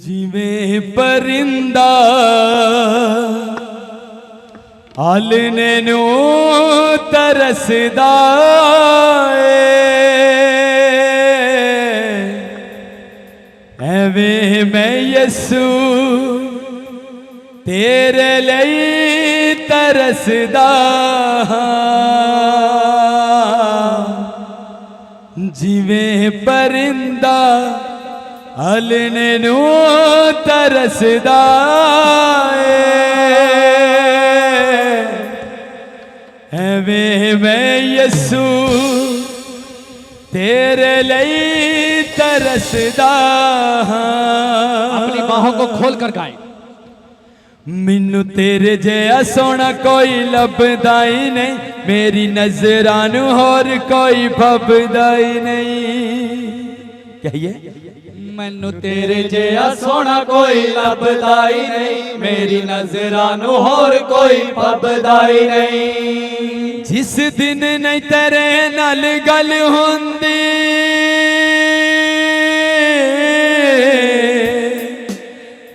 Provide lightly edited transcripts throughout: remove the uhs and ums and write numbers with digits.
जिवें परिंदा आलने नू तरसदा एवें मैं यसू तेरे लिए तरसदा जिवें परिंदा आलने नू तरसदा एवें मैं यसू तेरे लिए तरसदा। अपनी बाहों को खोल कर गाए। मैनू तेरे जैसा सोना कोई लभदा ही नहीं, मेरी नजरां नू होर कोई फबदा ही नहीं। कहिए मैनू तेरे जैसा सोना कोई लभदा ही नहीं, मेरी नजरां नू होर कोई फबदा ही नहीं। जिस दिन नहीं तेरे नाल गल होंदी,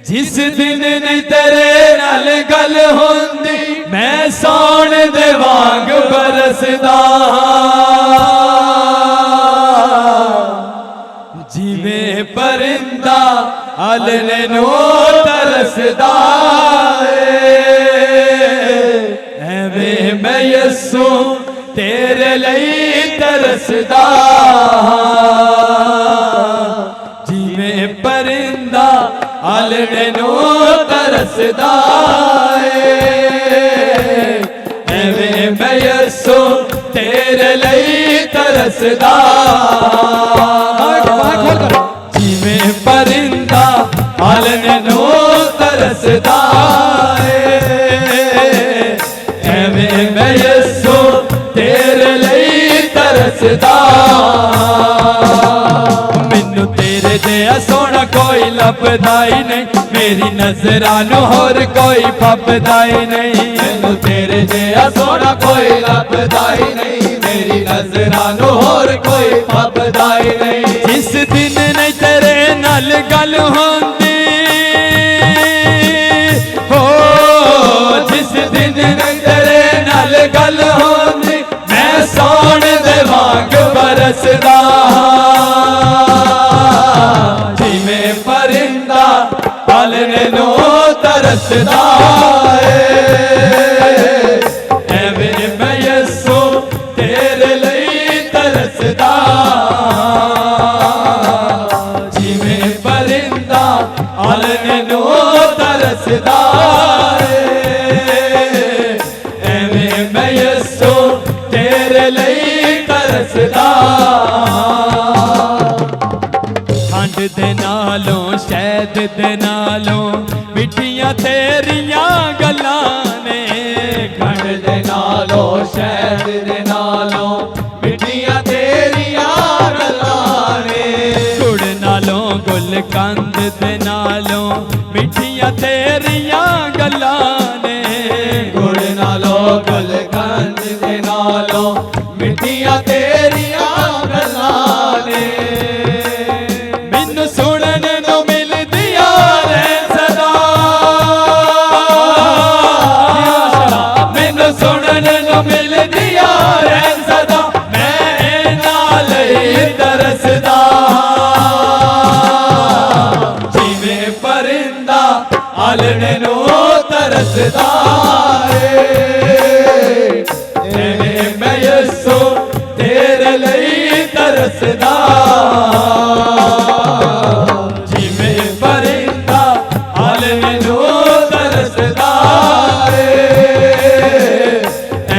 जिस दिन नहीं तेरे नाल गल होंदी, मैं सौण दे वांग बरसदा। जिवें परिंदा आलने नू तरसदा एवें मैं यसू तेरे लिए तरसदा। जिवें परिंदा आलने नू तरसदा एवें मैं यसू तेरे लिए तरसदा। जिवें परिंदा आलने नू तरसदा एवें मैं यसू तेरे लिए तरसदा। मैनू तेरे जैसा सोना कोई लभदा ही नहीं, मेरी नजरां नू होर कोई फबदा ही नहीं। मैनू तेरे जैसा सोना कोई लभदा ही नहीं, मेरी नजरां नू होर कोई फबदा ही नहीं। जिस दिन नहीं तेरे नाल गल होंदी हो, जिस दिन नहीं तेरे नाल गल होंदी, मैं सौण दे वांग बरसदा। जिवें परिंदा आलने नू तरसदा एवें मैं यसू तेरे लिए तरसदा। जिवें परिंदा आलने नू तरसदा एवें मैं यसू तेरे लिए तरसदा। खंड दे नालों शहद दे नालों मिठियां तेरियां गल्लां ने। खंड दे नालों शहद दे नालों मिठियां तेरियां गल्लां ने। गुड़ नालों गुलकंद दे नालों मिठियां तेरियां गल्लां ने। गुड़ नालों गुलकंद दे नालों मिठियां तेरियां गल्लां ने। मैनू सुनन नू मिलदियां ने सदा, मैनू सुनन नू मिलदियां ने सदा, मैं नाल ही तरसदा। जिवें परिंदा आलने नू तरसदा एवें मैं यसू तेरे लिए तरसदा। जिवें परिंदा आलने नू तरसदा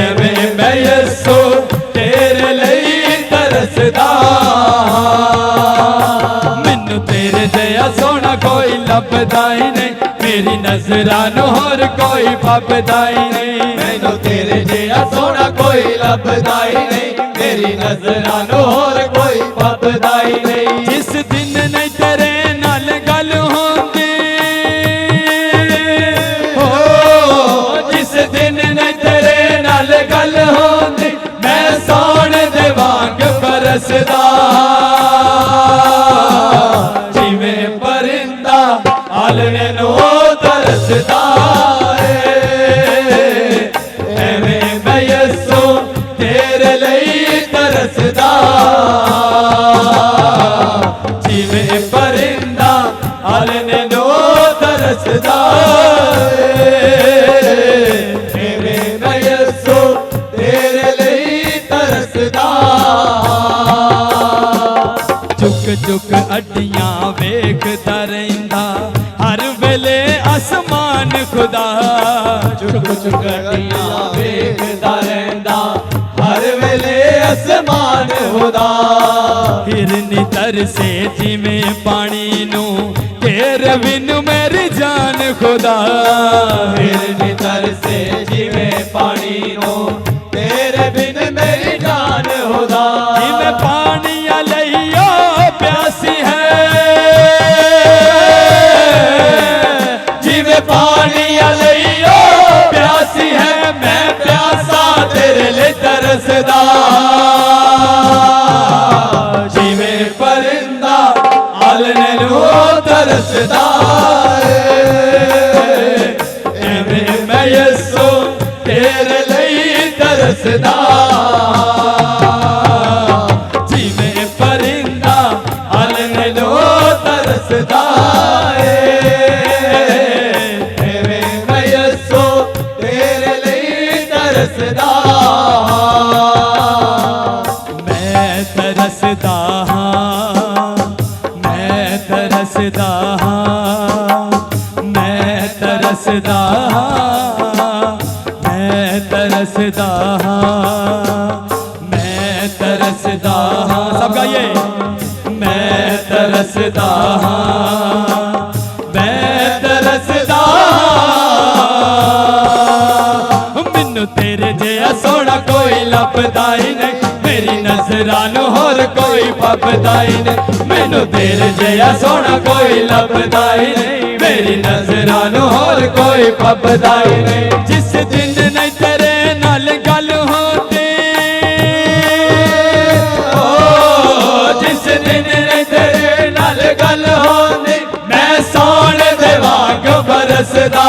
एवें मैं यसू तेरे लिए तरसदा। मैनू तेरे जैसा सोना कोई लभदा ही नहीं, मेरी नजरां नू होर कोई फबदा ही नहीं। मैनू तेरे जैसा सोना कोई लभदा ही नहीं, मेरी नजरां नू होर कोई फबदा ही नहीं। जिस दिन नहीं तेरे नाल गल होंदी हो, जिस दिन नहीं तेरे नाल गल होंदी, मैं सौण दे वांग बरसदा। जिवें परिंदा नैनो तरसदा है एवें मैं यसो तेरे लिए तरसदा जिवें परिंदा अल नैनो तरसदा एवें मैं यसो तेरे लिए तरसदा चुक चुक अड्डियां वेखदा रहिंदा हर वेले आसमान खुदा चुक चुक अड्डियां वेखदा रहिंदा हर वेले आसमान खुदा हिरनी तरसे जिवें पानी नू घेर बिन मेरी जान खुदा हिरनी तरसे जिवें पानी नू तेरे बिन मेरी जान खुदा जिवें पानी लइयो प्यासी है जिवें पानी लइयो प्यासी है मैं प्यासा तेरे लिए तरसदा जिवें परिंदा अल नैनो तरसदा एवें मैं यसो तेरे लिए तरसदा जिवें परिंदा अल नैनो तरसदा एवें मैं यसो तेरे लिए तरसदा मैं तरसदा हाँ मैं तरसदा हाँ मैं तरसदा हाँ मैं तरसदा हाँ मैं तरसदा हाँ सब गाइए मैं तरसदा हाँ मैं तरसदा मैनू तेरे जिहा सोहना कोई लभदा ही नहीं मेरी नज़रां नूं होर कोई फबदा ही नहीं मैनू तेरे जिहा सोहना कोई लभदा ही नहीं मेरी नज़रां नूं होर कोई फबदा ही नहीं जिस दिन नहीं तेरे नाल गल होती ओ जिस दिन नहीं तेरे नाल गल होंदी मैं सौण दे वांग बरसदा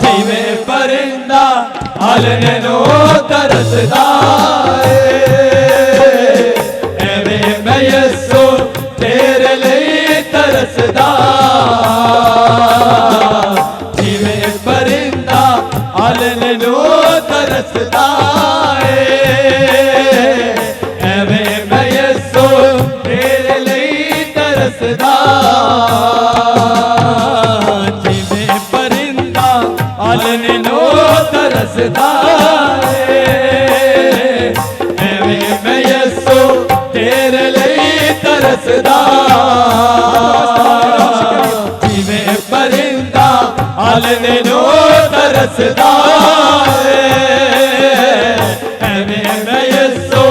जिवें परिंदा अल नैनो तरसदा एवें मैं यसो तेरे लिए तरसदा जिवें परिंदा अल नैनो तरसदा एवें मैं यसो तेरे लिए तरसदा जिवें परिंदा अल नैनो तरसदा एवें मैं यसो तेरे लिए तरसदा जिवें परिंदा अल नैनो तरसदा एवें मैं यसो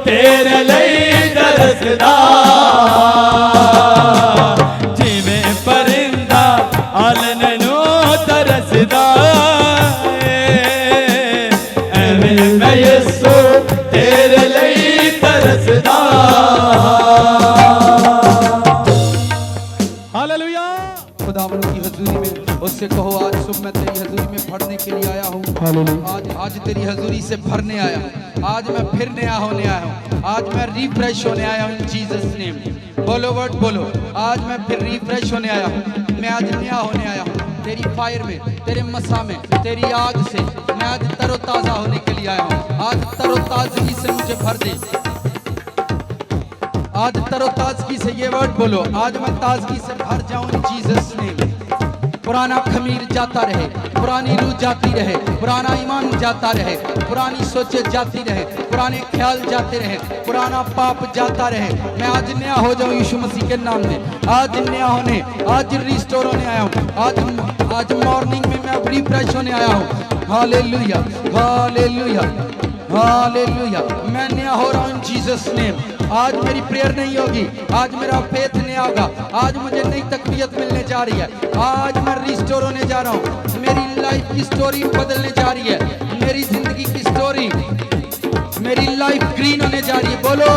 तेरे लिए तरसदा जिवें परिंदा अल नैनो तरसदा एवें मैं यसो तेरे लिए तरसदा हालेलुया खुदावंद की हजूरी में उससे कहो आज सुबह मैं तेरी हजूरी में भरने के लिए आया हूँ आज तेरी हजूरी से भरने आया हूँ आज मैं फिर नया होने आया हूँ आज मैं रिफ्रेश होने आया हूँ इन जीसस नेम बोलो वर्ड बोलो आज मैं फिर रिफ्रेश होने आया हूँ मैं आज नया होने आया हूँ तेरी फायर में तेरे मसा में तेरी आग से मैं आज तरोताज़ा होने के लिए आया हूँ आज तरोताज़गी से मुझे भर दे आज तरोताजगी से ये वर्ड बोलो आज मैं ताजगी से भर जाऊं इन जीसस नेम पुराना खमीर जाता रहे पुरानी रूह जाती रहे पुराना ईमान जाता रहे पुरानी सोचें जाती रहे पुराने ख्याल जाते रहे पुराना पाप जाता रहे मैं आज नया हो जाऊं यीशु मसीह के नाम में आज नया होने आज रिस्टोर होने आया हूँ आज मॉर्निंग में मैं रिफ्रेश होने आया हूँ हालेलुया हालेलुया हालेलुया मैं नया हो रहा हूँ इन जीसस नेम आज मेरी प्रेयर नहीं होगी आज मेरा फेथ नहीं होगा आज मुझे नई तकबीयत मिलने जा रही है आज मैं रिस्टोर होने जा रहा हूँ मेरी लाइफ की स्टोरी बदलने जा रही है मेरी जिंदगी की स्टोरी मेरी लाइफ ग्रीन होने जा रही है बोलो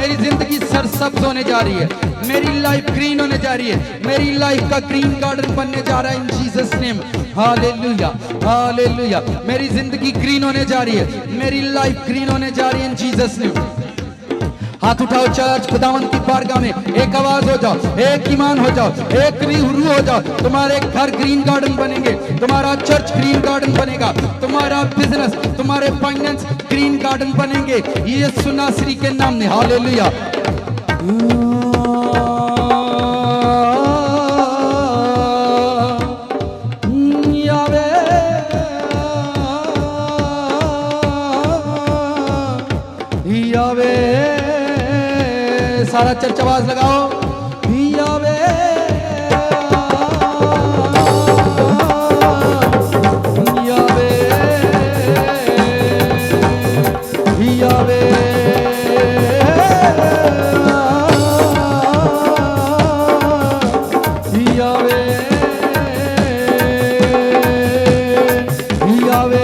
मेरी जिंदगी सरसब्ज होने जा रही है, मेरी लाइफ ग्रीन होने जा रही है, मेरी लाइफ का ग्रीन गार्डन बनने जा रहा है इन जीसस नेम। Hallelujah hallelujah. मेरी जिंदगी ग्रीन होने जा रही है, मेरी लाइफ ग्रीन होने जा रही है इन जीसस नेम। हाथ उठाओ चर्च, खुदावंद की बारगाह में एक आवाज हो जाओ, एक ईमान हो जाओ, एक रूह हो जाओ। तुम्हारे घर ग्रीन गार्डन बनेंगे, तुम्हारा चर्च ग्रीन गार्डन बनेगा, तुम्हारा बिजनेस, तुम्हारे फाइनेंस ग्रीन गार्डन बनेंगे यीशु नासरी के नाम में। हालेलुया। सारा चर्च आवाज लगाओ, यावे यावे यावे यावे यावे।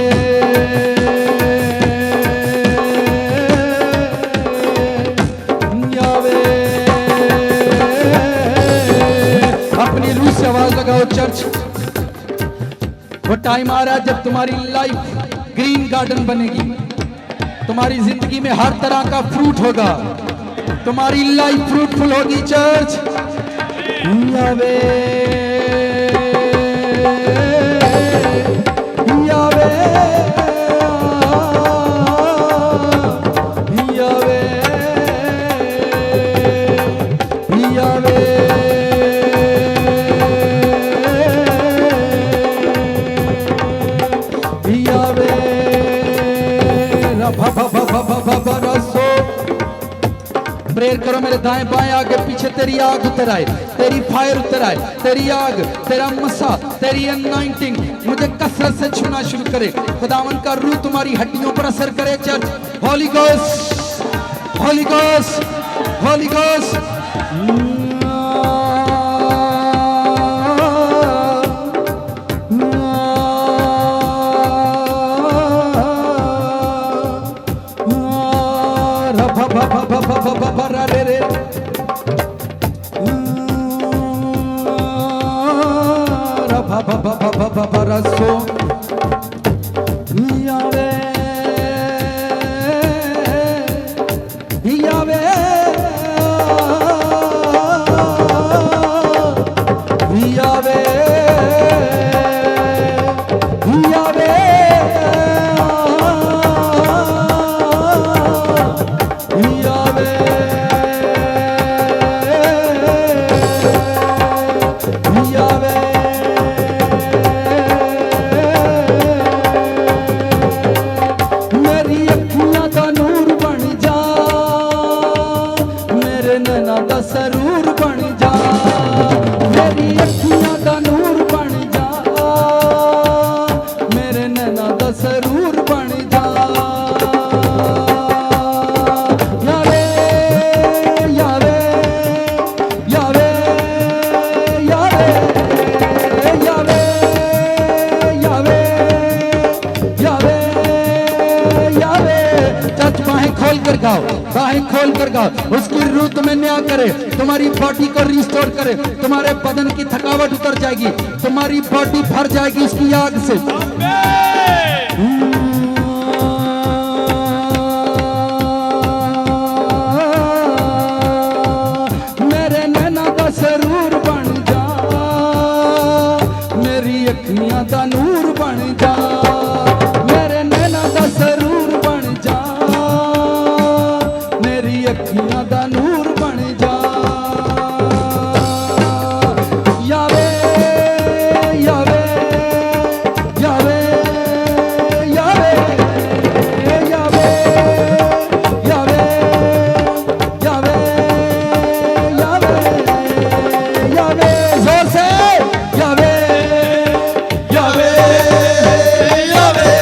अपनी रूह से आवाज लगाओ चर्च। वो टाइम आ रहा है जब तुम्हारी लाइफ ग्रीन गार्डन बनेगी, तुम्हारी जिंदगी में हर तरह का फ्रूट होगा, तुम्हारी लाइफ फ्रूटफुल होगी चर्च। यावे यावे यावे यावे। प्रेयर करो मेरे दाएं बाएं आगे पीछे, तेरी आग उतर आए, तेरी फायर उतर आए, तेरी आग, तेरा मसा, तेरी अनॉइंटिंग मुझे कसरत से छूना शुरू करे। खुदावन का रूह तुम्हारी हड्डियों पर असर करे church. Holi ghost Holi ghost Holi ghost. बाहें खोल कर गाओ, उसकी रूह तुम्हें न्याय करे, तुम्हारी बॉडी को रिस्टोर करे, तुम्हारे बदन की थकावट उतर जाएगी, तुम्हारी बॉडी भर जाएगी उसकी आग से। मेरे नैना का सरूर बन जा, मेरी अखियां का नूर बन जा, मेरे नैना का सरूर बन जा, अखियां दा नूर बन जा। यावे यावे यावे यावे यावे यावे यावे यावे यावे। जोर से यावे यावे यावे।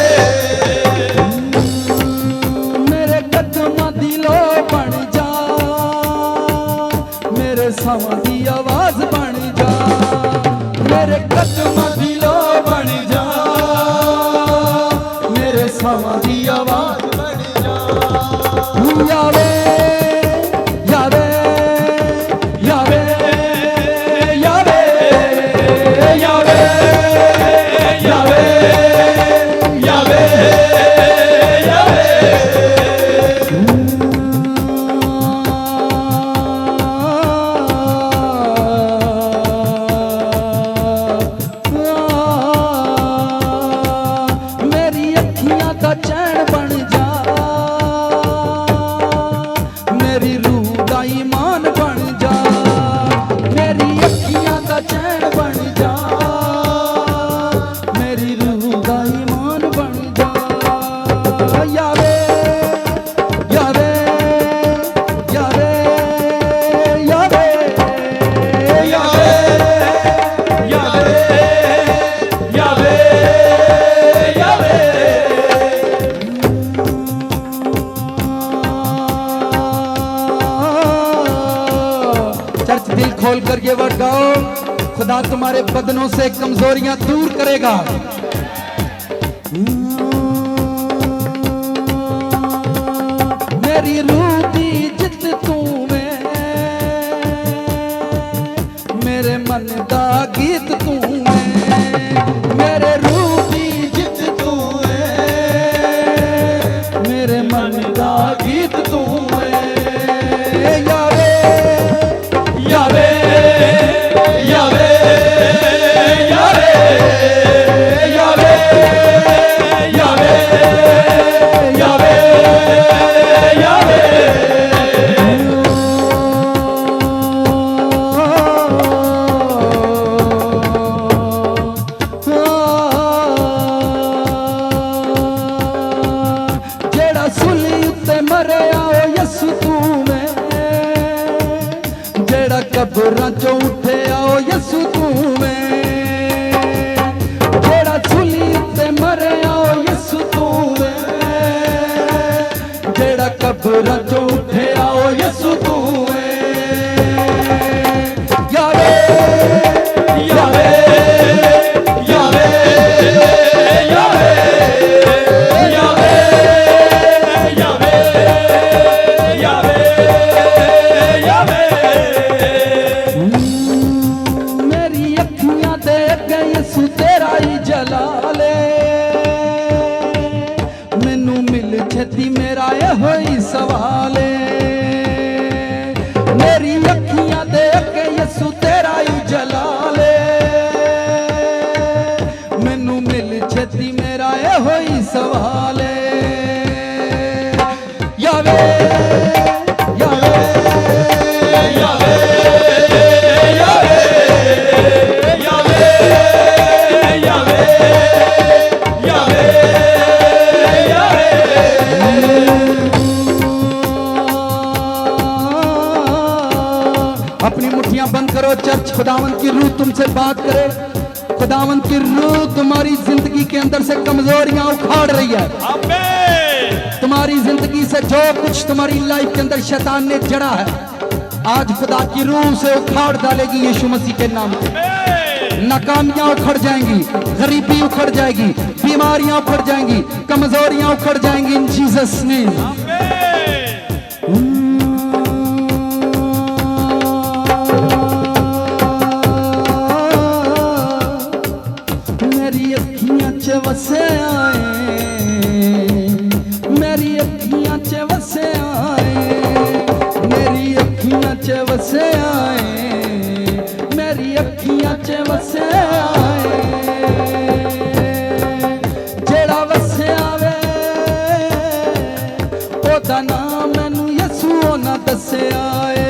मेरे कदमां दी लो बन जा, मेरे समा दी आवाज बन जा, मेरे कदमां दी लो बन जा, मेरे समा दी आवाज बन जा। यावे खुदा तुम्हारे बदनों से कमजोरियां दूर करेगा। मेरी रूह दी जित तू में, मेरे मन दा गीत तू में, मेरे रूह दी जित तू में, मेरे मन दा गीत तू में। यावे यावे यावे यावे यावे यावे यावे यावे जेड़ा सुली उत्ते मरिया ओ यसु तू में, जेड़ा कब्रां चों उठे आओ यसु तू में, जेड़ा सुली उत्ते मरिया ओ यसु तू में, जेड़ा कब्रां चों उठे आओ यसु तू में। यावे यावे यावे यावे यावे यावे यावे यावे मेरी अखियां देख गई यसु तेरा ही जलाले, मैनू मिल छेती मेरा ये होई सवाले। मेरी अखियां देख के यसु तेरा ही जलाले, मैनू मिल छेती मेरा ये होई सवाले। यावे यावे यावे यावे यावे यावे यावे यावे अपनी मुट्ठियां बंद करो चर्च, खुदावन की रूह तुमसे बात करे। खुदावन की रूह तुम्हारी जिंदगी के अंदर से कमजोरियां उखाड़ रही है। तुम्हारी जिंदगी से जो कुछ तुम्हारी लाइफ के अंदर शैतान ने जड़ा है, आज खुदा की रूह से उखाड़ डालेगी यीशु मसीह के नाम पे। नाकामियां उखड़ जाएंगी, गरीबी उखड़ जाएगी, बीमारियां उखड़ जाएंगी, कमजोरियां उखड़ जाएंगी इन जीसस नेम। मेरी अखियां च वसे आए, मेरी अखियां च वसे आए, मेरी अखियां च वसे आए, मेरी अखियां च वसे आए। जेड़ा वसे आवे ओदा नाम मैनू यसू ना दसे आए,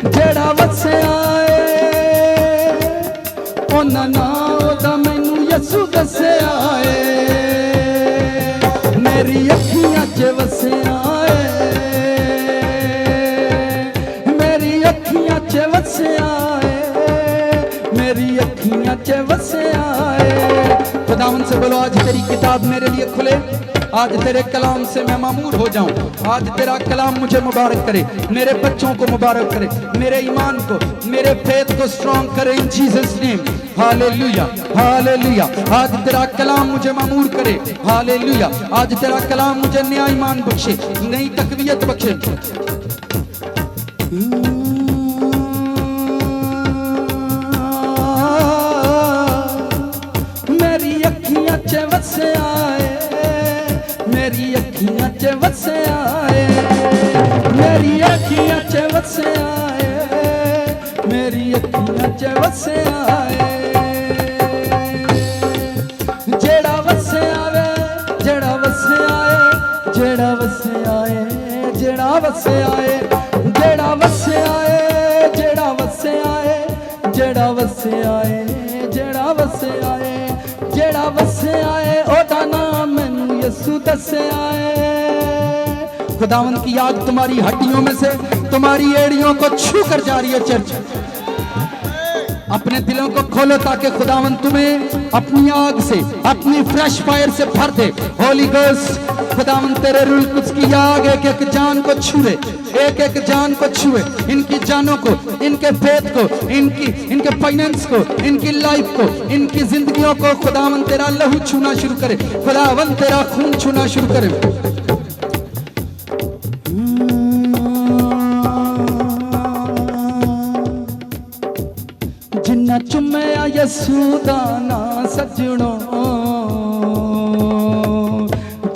जेड़ा वसे आए ओना ना ओदा मैनू यसू दसे आए। मेरी अखियां च वसे आए, मेरी अखियां च वसे आए, मेरी अखियां च वसे आए। खुदावन से बोलो आज तेरी किताब मेरे लिए खुले, आज तेरे कलाम से मैं मामूर हो जाऊं, आज तेरा कलाम मुझे मुबारक करे, मेरे बच्चों को मुबारक करे, मेरे ईमान को, मेरे फेथ को स्ट्रॉन्ग करे इन जीसस नेम। Hallelujah hallelujah. आज तेरा कलाम मुझे मामूर करे। हालेलुया। आज तेरा कलाम मुझे नया ईमान बख्शे, नई तकवीयत बख्शे। मेरी अखियां च वसे आए, मेरी अखियां च वसे आए, मेरी अखियां च वसे आए, मेरी अखियां च वसे आए। जेड़ा वसे आवे, जेड़ा वसे आए, जेड़ा वसे आए, जेड़ा वसे आए, जेड़ा वसे आए, जेड़ा वसे आए, जेड़ा वसे आए, जेड़ा वसे आए, जेड़ा वसे आए ओदा नाम मैनू यसू दसे आए। खुदावन की आग तुम्हारी हड्डियों में से, तुम्हारी एड़ियों को छू कर जा रही है चर्च। अपने दिलों को खोलो ताकि खुदावन तुम्हें अपनी आग से, अपनी फ्रेश फायर से भर दे। होली गोस्ट, खुदावन तेरे रूल कुछ की आग एक एक जान को छुए, एक एक जान को छुए, इनकी जानों को, इनके फेथ को, इनके फाइनेंस को, इनकी लाइफ को, इनकी जिंदगियों को खुदावन तेरा लहू छूना शुरू करे, खुदावन तेरा खून छूना शुरू करे। जिन्ना चुम्या यसू दा ना सजणो,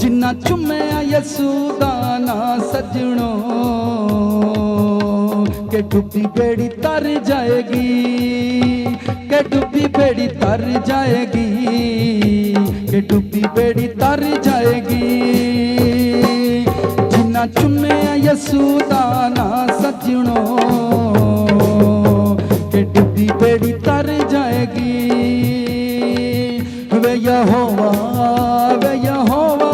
जिन्ना चुम्या यसू दा ना सजणो, के डुबी बेड़ी तर जाएगी, के डुबी बेड़ी तर जाएगी, के डुबी बेड़ी तर जाएगी। जिन्ना चुम्या यसू दा ना सजणो, के डुबी बेड़ी तर जाएगी। वे यहोवा, वे यहोवा,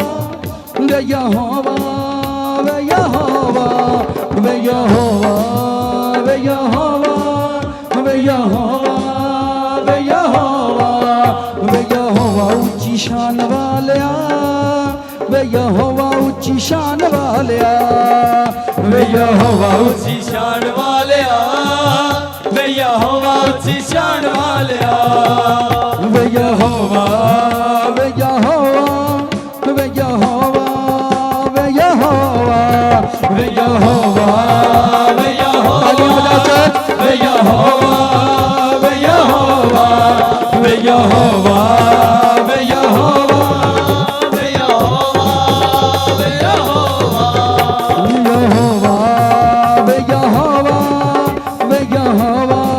वे यहोवा, वे यहोवा, वे यहोवा, वे यहोवा, वे यहोवा, वे यहोवा, वे यहोवा ऊंची शान वालिया, वे यहोवा ऊंची शान वालिया, वे यहोवा ऊंची शान वालिया, वे यहोवा ऊंची शान वालिया, वे यहोवा, वे यहोवा, वे यहोवा, वे यहोवा, वे यहोवा, वे यहोवा, तालियां बजाकर, वे यहोवा, वे यहोवा, वे यहोवा, वे यहोवा, वे यहोवा, वे यहोवा, यहोवा, वे यहोवा, वे यहोवा, वे यहोवा,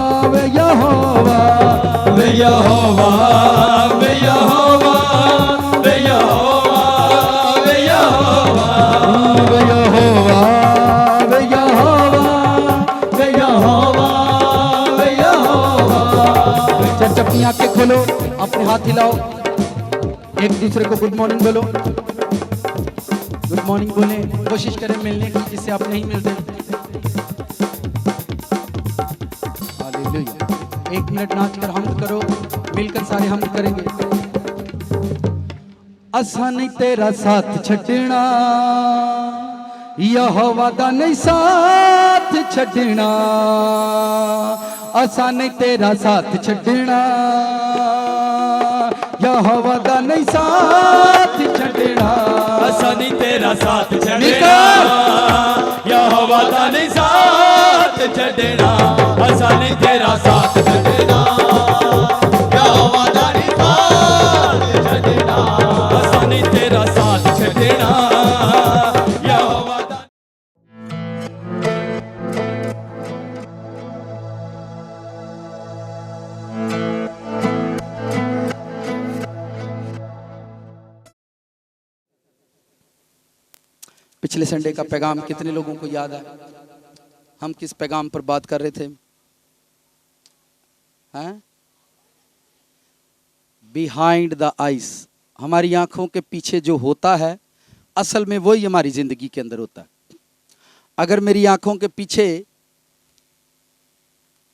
वे यहोवा, वे यहोवा, वे यहोवा, वे यहोवा, वे यहोवा, वे यहोवा, वे यहोवा, वे यहोवा। चर्च अपनी आंखें खोलो, अपने हाथ हिलाओ, एक दूसरे को गुड मॉर्निंग बोलो, गुड मॉर्निंग बोले, कोशिश करें मिलने की जिससे आप नहीं मिलते। हालेलुया। 1 मिनट नाच कर हमद करो, मिलकर सारे हमद करेंगे। असा नहीं तेरा साथ छड़ना, यहोवा दा नहीं साथ छड़ना, असा नहीं तेरा साथ छड़ना, यहोवा दा नहीं साथ छड़ना, असा नहीं तेरा साथ छड़ना, यहोवा दा नहीं साथ छड़ना, असा नहीं तेरा साथ छड़ना, यहोवा दा नहीं साथ छड़ना, असा नहीं तेरा साथ छड़ना, यहोवा दा। पिछले संडे का पैगाम कितने लोगों को याद है? हम किस पैगाम पर बात कर रहे थे? हैं? बिहाइंड द आइज, हमारी आंखों के पीछे जो होता है असल में वही हमारी जिंदगी के अंदर होता है। अगर मेरी आंखों के पीछे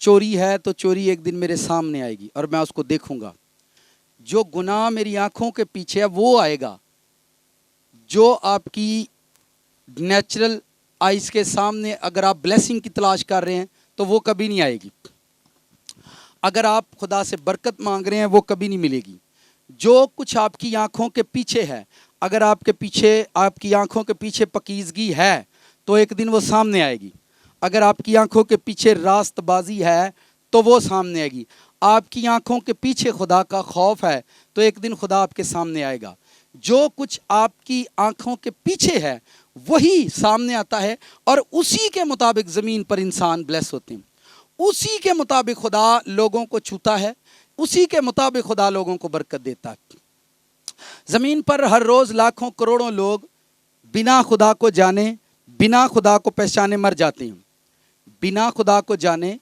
चोरी है तो चोरी एक दिन मेरे सामने आएगी और मैं उसको देखूंगा। जो गुनाह मेरी आंखों के पीछे है वो आएगा, जो आपकी नेचुरल आइज के सामने अगर आप ब्लेसिंग की तलाश कर रहे हैं तो वो कभी नहीं आएगी। अगर आप खुदा से बरकत मांग रहे हैं वो कभी नहीं मिलेगी। जो कुछ आपकी आंखों के पीछे है, अगर आपकी आंखों के पीछे पकीज़गी है तो एक दिन वो सामने आएगी। अगर आपकी आंखों के पीछे रास्तबाजी है तो वो सामने आएगी। आपकी आंखों के पीछे खुदा का खौफ है तो एक दिन खुदा आपके सामने आएगा। जो कुछ आपकी आंखों के पीछे है वही सामने आता है और उसी के मुताबिक ज़मीन पर इंसान ब्लेस होते हैं। उसी के मुताबिक खुदा लोगों को छूता है, उसी के मुताबिक खुदा लोगों को बरकत देता है। ज़मीन पर हर रोज़ लाखों करोड़ों लोग बिना खुदा को जाने, बिना खुदा को पहचाने मर जाते हैं। बिना खुदा को जाने,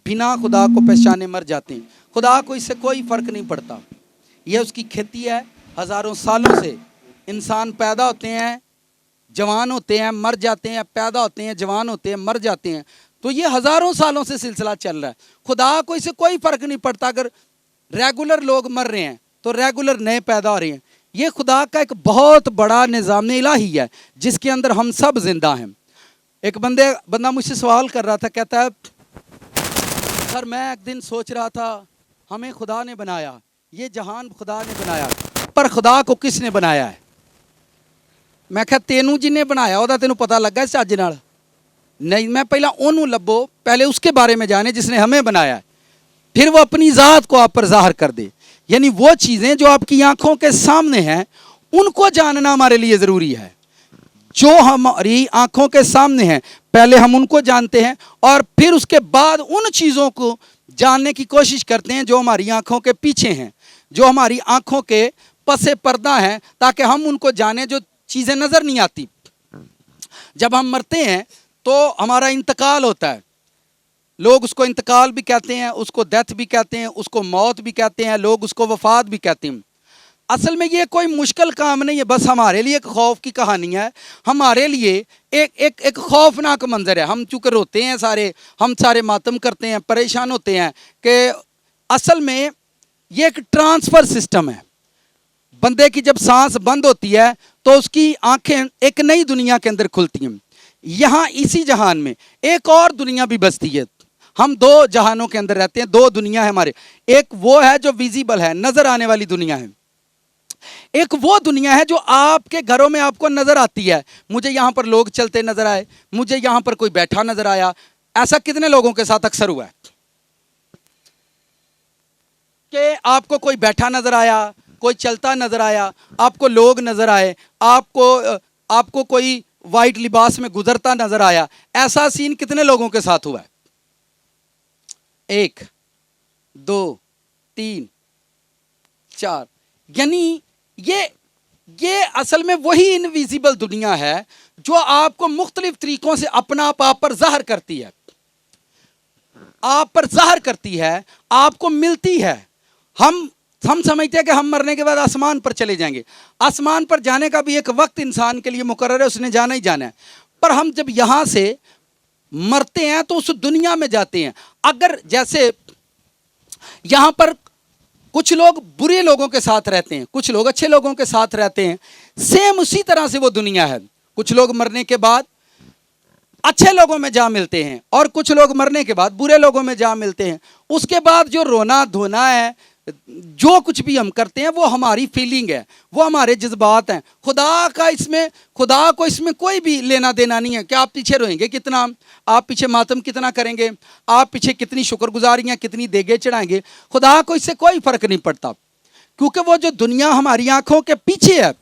बिना खुदा को पहचाने मर जाते हैं। खुदा को इससे कोई फ़र्क नहीं पड़ता। यह उसकी खेती है। हज़ारों सालों से इंसान पैदा होते हैं, जवान होते हैं, मर जाते हैं, पैदा होते हैं, जवान होते हैं, मर जाते हैं। तो ये हजारों सालों से सिलसिला चल रहा है। खुदा को इससे कोई फर्क नहीं पड़ता अगर रेगुलर लोग मर रहे हैं तो रेगुलर नए पैदा हो रहे हैं। ये खुदा का एक बहुत बड़ा निज़ाम इलाही है जिसके अंदर हम सब जिंदा हैं। एक बंदा मुझसे सवाल कर रहा था, कहता है सर मैं एक दिन सोच रहा था हमें खुदा ने बनाया, ये जहान खुदा ने बनाया, पर खुदा को किसने बनाया है? मैं क्या तेनू जिन्हें बनाया ओदा तेनू पता लगा इस चज नाल? नहीं, मैं पहला ओनू लभो, पहले उसके बारे में जाने जिसने हमें बनाया है, फिर वो अपनी ज़ात को आप पर ज़ाहिर कर दे। यानी वो चीज़ें जो आपकी आंखों के सामने हैं उनको जानना हमारे लिए ज़रूरी है। जो हमारी आंखों के सामने हैं पहले हम उनको जानते हैं और फिर उसके बाद उन चीज़ों को जानने की कोशिश करते हैं जो हमारी आंखों के पीछे हैं, जो हमारी आंखों के पसे पर्दा हैं, ताकि हम उनको जानें जो चीज़ें नज़र नहीं आती। जब हम मरते हैं तो हमारा इंतकाल होता है। लोग उसको इंतकाल भी कहते हैं, उसको डेथ भी कहते हैं, उसको मौत भी कहते हैं, लोग उसको वफात भी कहते हैं। असल में ये कोई मुश्किल काम नहीं है, बस हमारे लिए एक खौफ की कहानी है, हमारे लिए एक खौफनाक मंजर है। हम चूँकि रोते हैं सारे, हम सारे मातम करते हैं, परेशान होते हैं कि असल में ये एक ट्रांसफ़र सिस्टम है। बंदे की जब सांस बंद होती है तो उसकी आंखें एक नई दुनिया के अंदर खुलती हैं। यहाँ इसी जहान में एक और दुनिया भी बसती है। हम दो जहानों के अंदर रहते हैं, दो दुनिया है हमारे। एक वो है जो विजिबल है, नज़र आने वाली दुनिया है। एक वो दुनिया है जो आपके घरों में आपको नज़र आती है। मुझे यहाँ पर लोग चलते नज़र आए, मुझे यहाँ पर कोई बैठा नज़र आया। ऐसा कितने लोगों के साथ अक्सर हुआ है कि आपको कोई बैठा नज़र आया, कोई चलता नज़र आया, आपको लोग नज़र आए, आपको कोई वाइट लिबास में गुजरता नज़र आया। ऐसा सीन कितने लोगों के साथ हुआ है? 1 2 3 4। यानी ये असल में वही इनविजिबल दुनिया है जो आपको मुख्तलिफ तरीकों से अपना आप पर ज़ाहिर करती है, आप पर ज़ाहिर करती है, आपको मिलती है। हम समझते हैं कि हम मरने के बाद आसमान पर चले जाएंगे। आसमान पर जाने का भी एक वक्त इंसान के लिए मुकर्रर है, उसने जाना ही जाना है। पर हम जब यहाँ से मरते हैं तो उस दुनिया में जाते हैं। अगर जैसे यहाँ पर कुछ लोग बुरे लोगों के साथ रहते हैं, कुछ लोग अच्छे लोगों के साथ रहते हैं, सेम उसी तरह से वो दुनिया है। कुछ लोग मरने के बाद अच्छे लोगों में जा मिलते हैं और कुछ लोग मरने के बाद बुरे लोगों में जा मिलते हैं। उसके बाद जो रोना धोना है, जो कुछ भी हम करते हैं वो हमारी फीलिंग है, वो हमारे जज्बात हैं। खुदा को इसमें कोई भी लेना देना नहीं है कि आप पीछे रोएंगे कितना, आप पीछे मातम कितना करेंगे, आप पीछे कितनी शुक्रगुजारियाँ कितनी देगे चढ़ाएंगे। खुदा को इससे कोई फ़र्क नहीं पड़ता, क्योंकि वो जो दुनिया हमारी आंखों के पीछे है,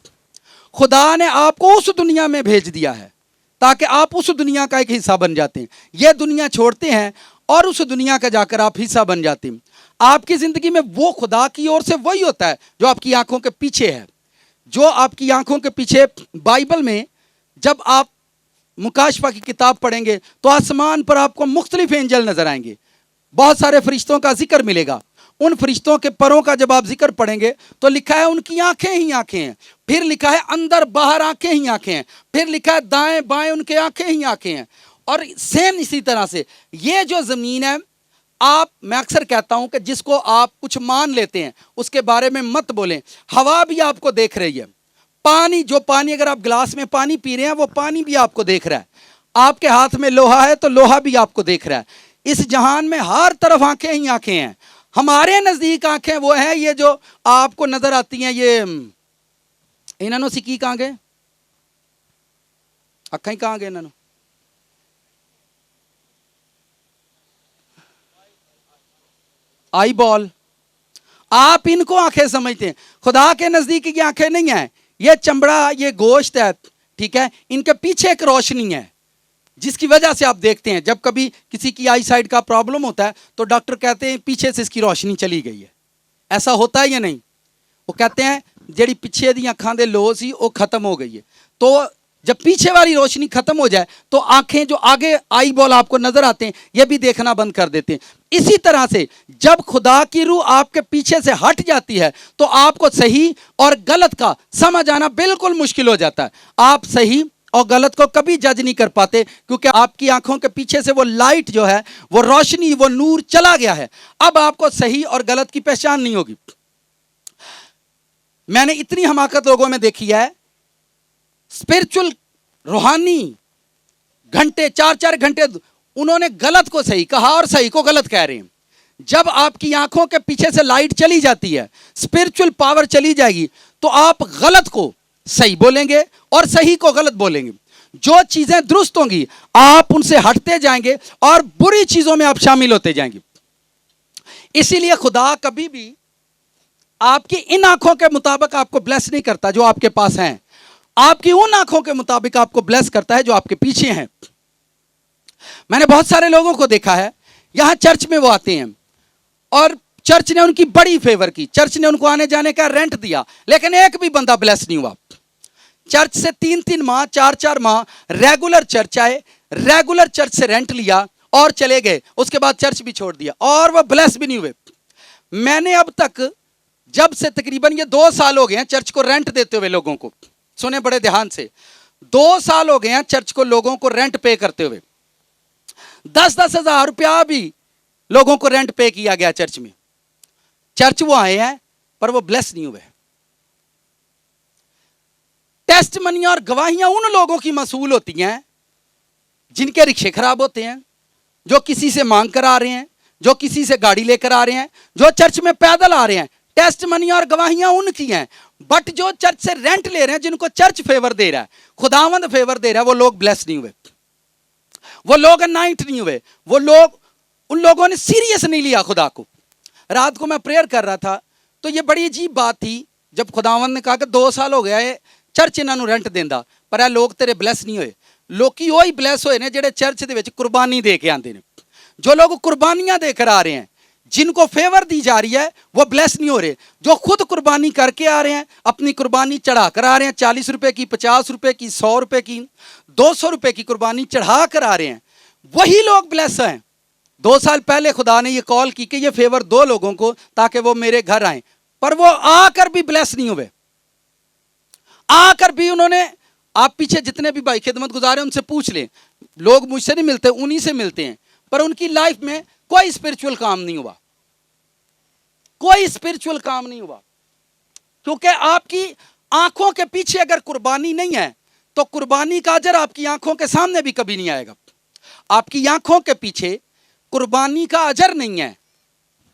खुदा ने आपको उस दुनिया में भेज दिया है ताकि आप उस दुनिया का एक हिस्सा बन जाते हैं। यह दुनिया छोड़ते हैं और उस दुनिया का जाकर आप हिस्सा बन जाते हैं। आपकी ज़िंदगी में वो खुदा की ओर से वही होता है जो आपकी आंखों के पीछे है। जो आपकी आंखों के पीछे बाइबल में जब आप मुकाशफा की किताब पढ़ेंगे तो आसमान पर आपको मुख्तलिफ एंजल नज़र आएंगे, बहुत सारे फरिश्तों का जिक्र मिलेगा। उन फरिश्तों के परों का जब आप जिक्र पढ़ेंगे तो लिखा है उनकी आंखें ही आंखें हैं, फिर लिखा है अंदर बाहर आंखें ही आंखें हैं, फिर लिखा है दाएं बाएं उनके आंखें ही आंखें हैं। और सेम इसी तरह से ये जो ज़मीन है, मैं अक्सर कहता हूं कि जिसको आप कुछ मान लेते हैं उसके बारे में मत बोलें। हवा भी आपको देख रही है, जो पानी अगर आप गिलास में पानी पी रहे हैं वो पानी भी आपको देख रहा है। आपके हाथ में लोहा है तो लोहा भी आपको देख रहा है। इस जहान में हर तरफ आंखें ही आंखें हैं। हमारे नज़दीक आंखें वो हैं ये जो आपको नज़र आती हैं, ये इन्होंने सिक्की कहाँ गए, अखा ही कहाँ गए इन्होंने, आई बॉल, आप इनको आंखें समझते हैं। खुदा के नज़दीक की आंखें नहीं हैं, ये चमड़ा, ये गोश्त है, ठीक है। इनके पीछे एक रोशनी है जिसकी वजह से आप देखते हैं। जब कभी किसी की आई साइड का प्रॉब्लम होता है तो डॉक्टर कहते हैं पीछे से इसकी रोशनी चली गई है। ऐसा होता है या नहीं? वो कहते हैं जेड़ी पीछे दी अखां दे लो सी वो खत्म हो गई है। तो जब पीछे वाली रोशनी खत्म हो जाए तो आंखें जो आगे आई बॉल आपको नजर आते हैं ये भी देखना बंद कर देते हैं। इसी तरह से जब खुदा की रूह आपके पीछे से हट जाती है तो आपको सही और गलत का समझ आना बिल्कुल मुश्किल हो जाता है। आप सही और गलत को कभी जज नहीं कर पाते, क्योंकि आपकी आंखों के पीछे से वो लाइट जो है, वो रोशनी, वो नूर चला गया है। अब आपको सही और गलत की पहचान नहीं होगी। मैंने इतनी हमाकत लोगों में देखी है, स्पिरिचुअल रूहानी घंटे 4-4 घंटे उन्होंने गलत को सही कहा और सही को गलत कह रहे हैं। जब आपकी आंखों के पीछे से लाइट चली जाती है, स्पिरिचुअल पावर चली जाएगी, तो आप गलत को सही बोलेंगे और सही को गलत बोलेंगे। जो चीजें दुरुस्त होंगी आप उनसे हटते जाएंगे और बुरी चीजों में आप शामिल होते जाएंगे। इसीलिए खुदा कभी भी आपकी इन आंखों के मुताबिक आपको ब्लेस नहीं करता जो आपके पास हैं, आपकी उन आंखों के मुताबिक आपको ब्लेस करता है जो आपके पीछे हैं। मैंने बहुत सारे लोगों को देखा है, यहां चर्च में वो आते हैं और चर्च ने उनकी बड़ी फेवर की, चर्च ने उनको आने जाने का रेंट दिया, लेकिन एक भी बंदा ब्लेस नहीं हुआ। चर्च से 3-3 माह 4-4 माह रेगुलर चर्च आए, रेगुलर चर्च से रेंट लिया और चले गए, उसके बाद चर्च भी छोड़ दिया और वह ब्लेस भी नहीं हुए। मैंने अब तक, जब से तकरीबन ये 2 साल हो गए हैं चर्च को रेंट देते हुए लोगों को, सुने बड़े ध्यान से, 2 साल हो गए हैं चर्च को लोगों को रेंट पे करते हुए। 10-10 हज़ार रुपया भी लोगों को रेंट पे किया गया चर्च में। चर्च वो आए हैं पर वो ब्लेस नहीं हुए। टेस्ट मनी और गवाहियां उन लोगों की मसूल होती हैं जिनके रिक्शे खराब होते हैं, जो किसी से मांग कर आ रहे हैं, जो किसी से गाड़ी लेकर आ रहे हैं, जो चर्च में पैदल आ रहे हैं। टेस्ट मनी और गवाहियां उनकी हैं, बट जो चर्च से रेंट ले रहे हैं, जिनको चर्च फेवर दे रहा है, खुदावंद फेवर दे रहा है, वो लोग ब्लेस नहीं हुए, वो लोग अनाइंट नहीं हुए, वो लोग, उन लोगों ने सीरियस नहीं लिया खुदा को। रात को मैं प्रेयर कर रहा था तो ये बड़ी अजीब बात थी, जब खुदावंद ने कहा कि 2 साल हो गया है चर्च इन्होंने रेंट देंदा, पर ये लोग तेरे ब्लेस नहीं होए। लोकी वही ब्लेस होए ने ਜਿਹੜੇ चर्च ਦੇ ਵਿੱਚ कुर्बानी दे के आते हैं। जो लोग कुर्बानियां देकर आ रहे हैं, जिनको फेवर दी जा रही है, वो ब्लेस नहीं हो रहे। जो खुद कुर्बानी करके आ रहे हैं, अपनी कुर्बानी चढ़ा कर आ रहे हैं, 40 रुपए की, 50 रुपए की, 100 रुपए की, 200 रुपए की कुर्बानी चढ़ा कर आ रहे हैं, वही लोग ब्लेस हैं। 2 साल पहले खुदा ने ये कॉल की कि ये फेवर दो लोगों को ताकि वो मेरे घर आए, पर वो आकर भी ब्लेस नहीं हुए। आकर भी उन्होंने, आप पीछे जितने भी भाई खिदमत गुजार हैं उनसे पूछ लें, लोग मुझसे नहीं मिलते, उन्हीं से मिलते हैं, पर उनकी लाइफ में कोई स्पिरिचुअल काम नहीं हुआ, कोई स्पिरिचुअल काम नहीं हुआ। क्योंकि आपकी आंखों के पीछे अगर कुर्बानी नहीं है तो कुर्बानी का अजर आपकी आंखों के सामने भी कभी नहीं आएगा। आपकी आंखों के पीछे कुर्बानी का अजर नहीं है।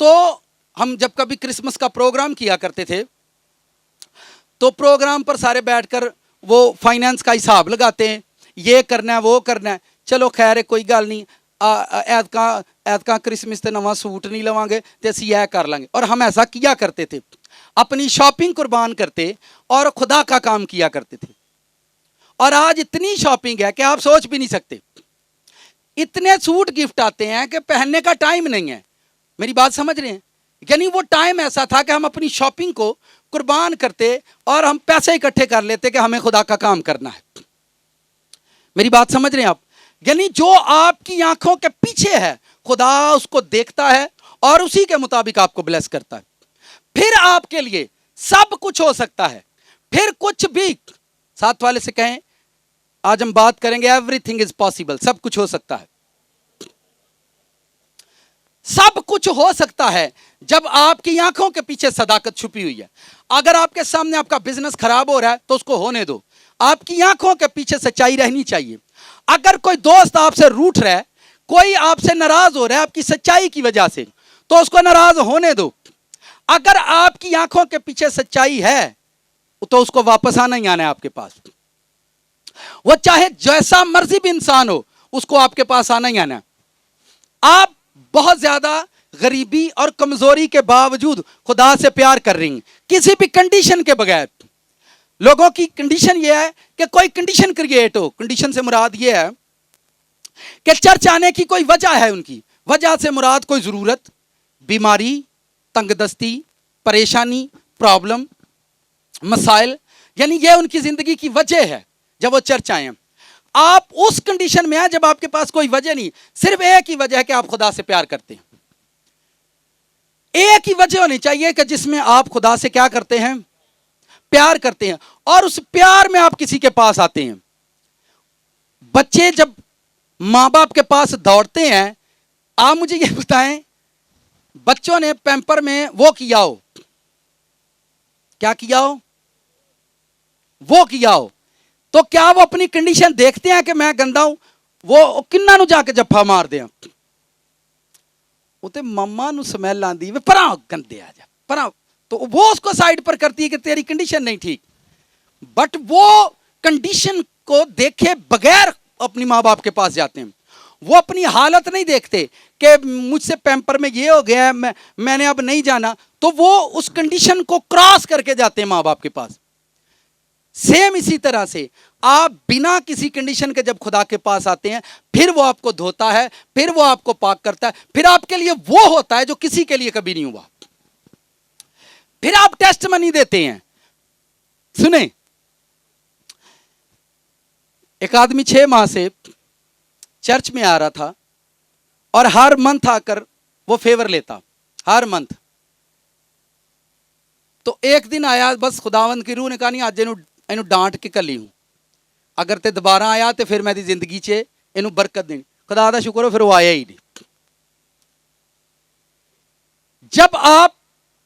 तो हम जब कभी क्रिसमस का प्रोग्राम किया करते थे तो प्रोग्राम पर सारे बैठकर वो फाइनेंस का हिसाब लगाते हैं, ये करना है वो करना है। चलो खैर है, कोई गल नहीं, ऐतका क्रिसमस ते नवा सूट नहीं लवांगे तो असी यह कर लेंगे। और हम ऐसा किया करते थे, अपनी शॉपिंग कुर्बान करते और खुदा का काम किया करते थे। और आज इतनी शॉपिंग है कि आप सोच भी नहीं सकते, इतने सूट गिफ्ट आते हैं कि पहनने का टाइम नहीं है। मेरी बात समझ रहे हैं? यानी वो टाइम ऐसा था कि हम अपनी शॉपिंग को कुर्बान करते और हम पैसे इकट्ठे कर लेते कि हमें खुदा का काम करना है। मेरी बात समझ रहे हैं आप? यानी जो आपकी आंखों के पीछे है, खुदा उसको देखता है और उसी के मुताबिक आपको ब्लेस करता है। फिर आपके लिए सब कुछ हो सकता है, फिर कुछ भी। साथ वाले से कहें, आज हम बात करेंगे एवरीथिंग इज पॉसिबल। सब कुछ हो सकता है, सब कुछ हो सकता है जब आपकी आंखों के पीछे सदाकत छुपी हुई है। अगर आपके सामने आपका बिजनेस खराब हो रहा है तो उसको होने दो, आपकी आंखों के पीछे सच्चाई रहनी चाहिए। अगर कोई दोस्त आपसे रूठ रहा है, कोई आपसे नाराज हो रहा है आपकी सच्चाई की वजह से, तो उसको नाराज होने दो। अगर आपकी आंखों के पीछे सच्चाई है तो उसको वापस आना ही आना है आपके पास। वो चाहे जैसा मर्जी भी इंसान हो, उसको आपके पास आना ही आना है। आप बहुत ज्यादा गरीबी और कमजोरी के बावजूद खुदा से प्यार कर रही हैं, किसी भी कंडीशन के बगैर। लोगों की कंडीशन यह है कि कोई कंडीशन क्रिएट हो। कंडीशन से मुराद यह है कि चर्च आने की कोई वजह है, उनकी वजह से मुराद कोई जरूरत, बीमारी, तंगदस्ती, परेशानी, प्रॉब्लम, मसाइल, यानी यह उनकी जिंदगी की वजह है जब वो चर्च आए हैं। आप उस कंडीशन में हैं जब आपके पास कोई वजह नहीं, सिर्फ एक ही वजह है कि आप खुदा से प्यार करते हैं। एक ही वजह होनी चाहिए कि जिसमें आप खुदा से क्या करते हैं, प्यार करते हैं, और उस प्यार में आप किसी के पास आते हैं। बच्चे जब माँ बाप के पास दौड़ते हैं, आप मुझे ये बताएं, बच्चों ने पैम्पर में वो किया हो, क्या किया हो, वो किया हो, तो क्या वो अपनी कंडीशन देखते हैं कि मैं गंदा हूं? वो किन्ना नु जाके जफ्फा मार दे, उते मम्मा नु स्मैल आंदी वे परा गंदे आ जा परा, तो वो उसको साइड पर करती है कि तेरी कंडीशन नहीं ठीक। बट वो कंडीशन को देखे बगैर अपनी माँ बाप के पास जाते हैं। वो अपनी हालत नहीं देखते कि मुझसे पैम्पर में ये हो गया है, मैंने अब नहीं जाना, तो वो उस कंडीशन को क्रॉस करके जाते हैं माँ बाप के पास। सेम इसी तरह से आप बिना किसी कंडीशन के जब खुदा के पास आते हैं, फिर वो आपको धोता है, फिर वो आपको पाक करता है, फिर आपके लिए वो होता है जो किसी के लिए कभी नहीं हुआ। फिर आप टेस्ट मनी देते हैं। सुने, एक आदमी 6 माह से चर्च में आ रहा था और हर मंथ आकर वो फेवर लेता, हर मंथ। तो एक दिन आया, बस खुदावंद की रूह ने कहा नहीं आज इनू डांट के कली हूं, अगर ते दोबारा आया तो फिर मैं दी जिंदगी च इनू बरकत देनी। खुदा दा शुक्र हो फिर वो आया ही नहीं। जब आप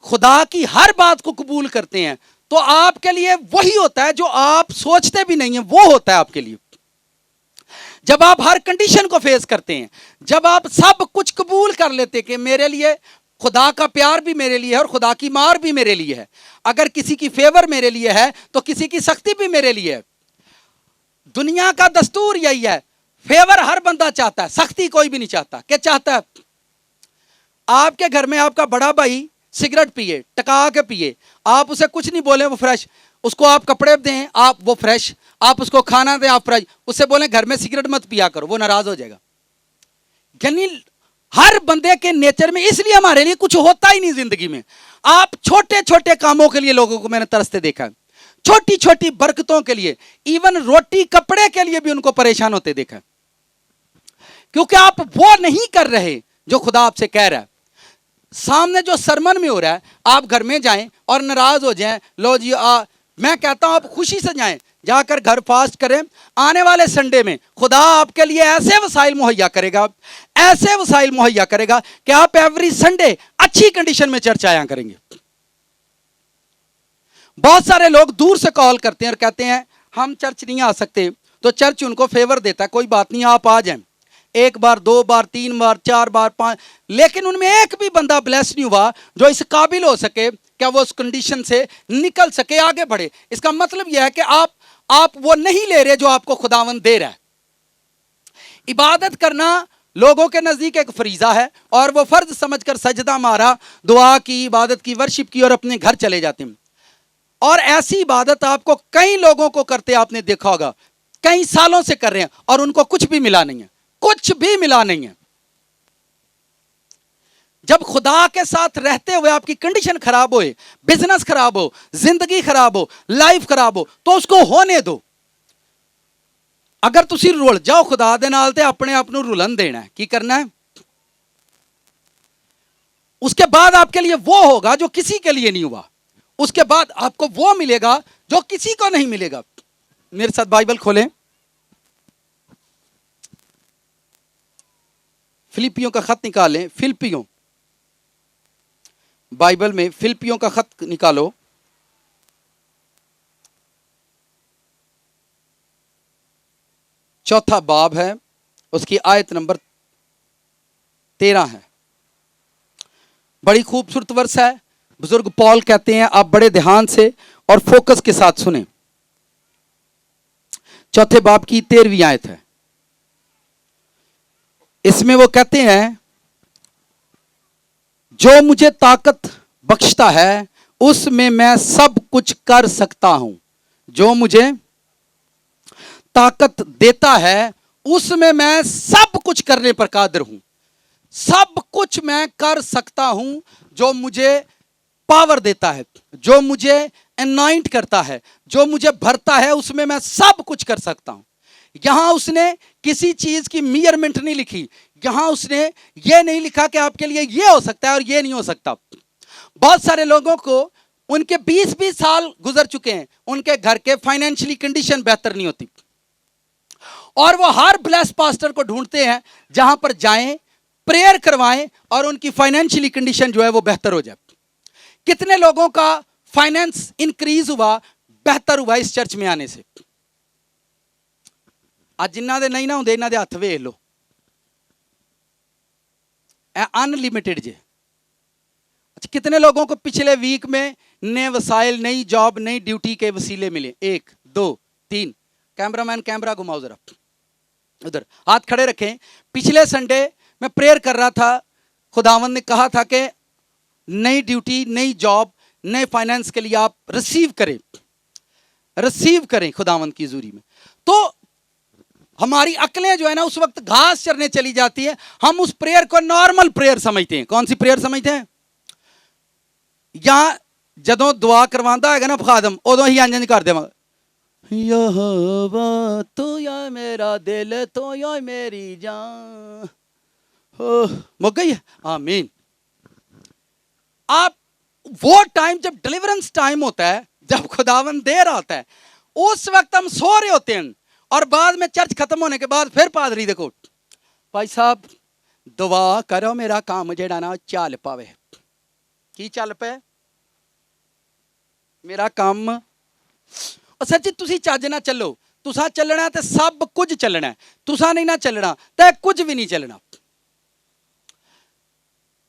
खुदा की हर बात को कबूल करते हैं तो आपके लिए वही होता है जो आप सोचते भी नहीं है, वो होता है आपके लिए। जब आप हर कंडीशन को फेस करते हैं, जब आप सब कुछ कबूल कर लेते कि मेरे लिए खुदा का प्यार भी मेरे लिए है और खुदा की मार भी मेरे लिए है, अगर किसी की फेवर मेरे लिए है तो किसी की सख्ती भी मेरे लिए है। दुनिया का दस्तूर यही है, फेवर हर बंदा चाहता है, सख्ती कोई भी नहीं चाहता। क्या चाहता है? आपके घर में आपका बड़ा भाई सिगरेट पिए, टका के पिए, आप उसे कुछ नहीं बोले, वो फ्रेश, उसको आप कपड़े दें आप वो फ्रेश, आप उसको खाना दें आप फ्रेश, उससे बोले घर में सिगरेट मत पिया करो, वो नाराज हो जाएगा। यानी हर बंदे के नेचर में, इसलिए हमारे लिए कुछ होता ही नहीं जिंदगी में। आप छोटे छोटे कामों के लिए लोगों को मैंने तरसते देखा है, छोटी छोटी बरकतों के लिए, इवन रोटी कपड़े के लिए भी उनको परेशान होते देखा है, क्योंकि आप वो नहीं कर रहे जो खुदा आपसे कह रहा है। सामने जो सरमन में हो रहा है, आप घर में जाएं और नाराज हो जाएं, लो जी मैं कहता हूं आप खुशी से जाएं, जाकर घर फास्ट करें। आने वाले संडे में खुदा आपके लिए ऐसे वसाइल मुहैया करेगा, ऐसे वसाइल मुहैया करेगा कि आप एवरी संडे अच्छी कंडीशन में चर्च आया करेंगे। बहुत सारे लोग दूर से कॉल करते हैं और कहते हैं हम चर्च नहीं आ सकते, तो चर्च उनको फेवर देता है, कोई बात नहीं आप आ जाएं, 1 बार 2 बार 3 बार 4 बार 5, लेकिन उनमें एक भी बंदा ब्लेस नहीं हुआ जो इस काबिल हो सके क्या वो उस कंडीशन से निकल सके, आगे बढ़े। इसका मतलब यह है कि आप वो नहीं ले रहे जो आपको खुदावंद दे रहा है। इबादत करना लोगों के नजदीक एक फरीजा है और वो फर्ज समझकर सजदा मारा, दुआ की, इबादत की, वर्शिप की और अपने घर चले जाते हैं। और ऐसी इबादत आपको कई लोगों को करते आपने देखा होगा, कई सालों से कर रहे हैं और उनको कुछ भी मिला नहीं है, कुछ भी मिला नहीं है। जब खुदा के साथ रहते हुए आपकी कंडीशन खराब होए, बिजनेस खराब हो, जिंदगी खराब हो, लाइफ खराब हो, तो उसको होने दो। अगर तुसी रुल जाओ खुदा दे नाल ते अपने आप नूं रुलन देना है, की करना है? उसके बाद आपके लिए वो होगा जो किसी के लिए नहीं हुआ, उसके बाद आपको वो मिलेगा जो किसी को नहीं मिलेगा। मेरे साथ बाइबल खोलें, फिलिपियों का खत निकालें। फिलिपियों, बाइबल में फिलिपियों का खत निकालो, चौथा बाब है, उसकी आयत नंबर 13 है। बड़ी खूबसूरत वर्ष है। बुजुर्ग पॉल कहते हैं आप बड़े ध्यान से और फोकस के साथ सुने। चौथे बाब की 13वीं आयत है। इसमें वो कहते हैं जो मुझे ताकत बख्शता है उसमें मैं सब कुछ कर सकता हूं, जो मुझे ताकत देता है उसमें मैं सब कुछ करने पर कादिर हूं। सब कुछ मैं कर सकता हूं जो मुझे पावर देता है, जो मुझे अनॉइंट करता है, जो मुझे भरता है, उसमें मैं सब कुछ कर सकता हूं। यहां उसने किसी चीज की मेजरमेंट नहीं लिखी, यहां उसने ये नहीं लिखा कि आपके लिए ये हो सकता है और ये नहीं हो सकता। बहुत सारे लोगों को उनके 20-20 साल गुजर चुके हैं, उनके घर के फाइनेंशियली कंडीशन बेहतर नहीं होती, और वो हर ब्लेस पास्टर को ढूंढते हैं जहां पर जाएं, प्रेयर करवाएं और उनकी फाइनेंशियली कंडीशन जो है वो बेहतर हो जाए। कितने लोगों का फाइनेंस इंक्रीज हुआ, बेहतर हुआ इस चर्च में आने से? आज जिन्ना दे नहीं ना होंगे इन्हां दे हत्थ वेख लो, अनलिमिटेड जे। अच्छा, कितने लोगों को पिछले वीक में नए वसाइल, नई जॉब, नई ड्यूटी के वसीले मिले? 1 2 3। कैमरामैन कैमरा घुमाओ जरा, उधर हाथ खड़े रखें। पिछले संडे मैं प्रेयर कर रहा था, खुदावंद ने कहा था कि नई ड्यूटी, नई जॉब, नए फाइनेंस के लिए आप रिसीव करें खुदावंद की हजूरी में। तो हमारी अकलें जो है ना उस वक्त घास चरने चली जाती है। हम उस प्रेयर को नॉर्मल प्रेयर समझते हैं। कौन सी प्रेयर समझते हैं? या जदों दुआ करवांदा है ना खादम, उदों ही इंज कर देवांगा, यहोवा तू या मेरा दिल, तो या मेरी जान, मुक गई है, आमीन। आप वो टाइम जब डिलीवरेंस टाइम होता है, जब खुदावन देर आता है, उस वक्त हम सो रहे होते हैं और बाद में चर्च खत्म होने के बाद फिर पादरी देखो, भाई साहब दुआ करो मेरा काम जेड़ा ना चल पावे। की चल पे? मेरा काम। और सच्ची तुसी चज ना चलो, तुसा चलना तो सब कुछ चलना है, तुसा नहीं ना चलना तो कुछ भी नहीं चलना।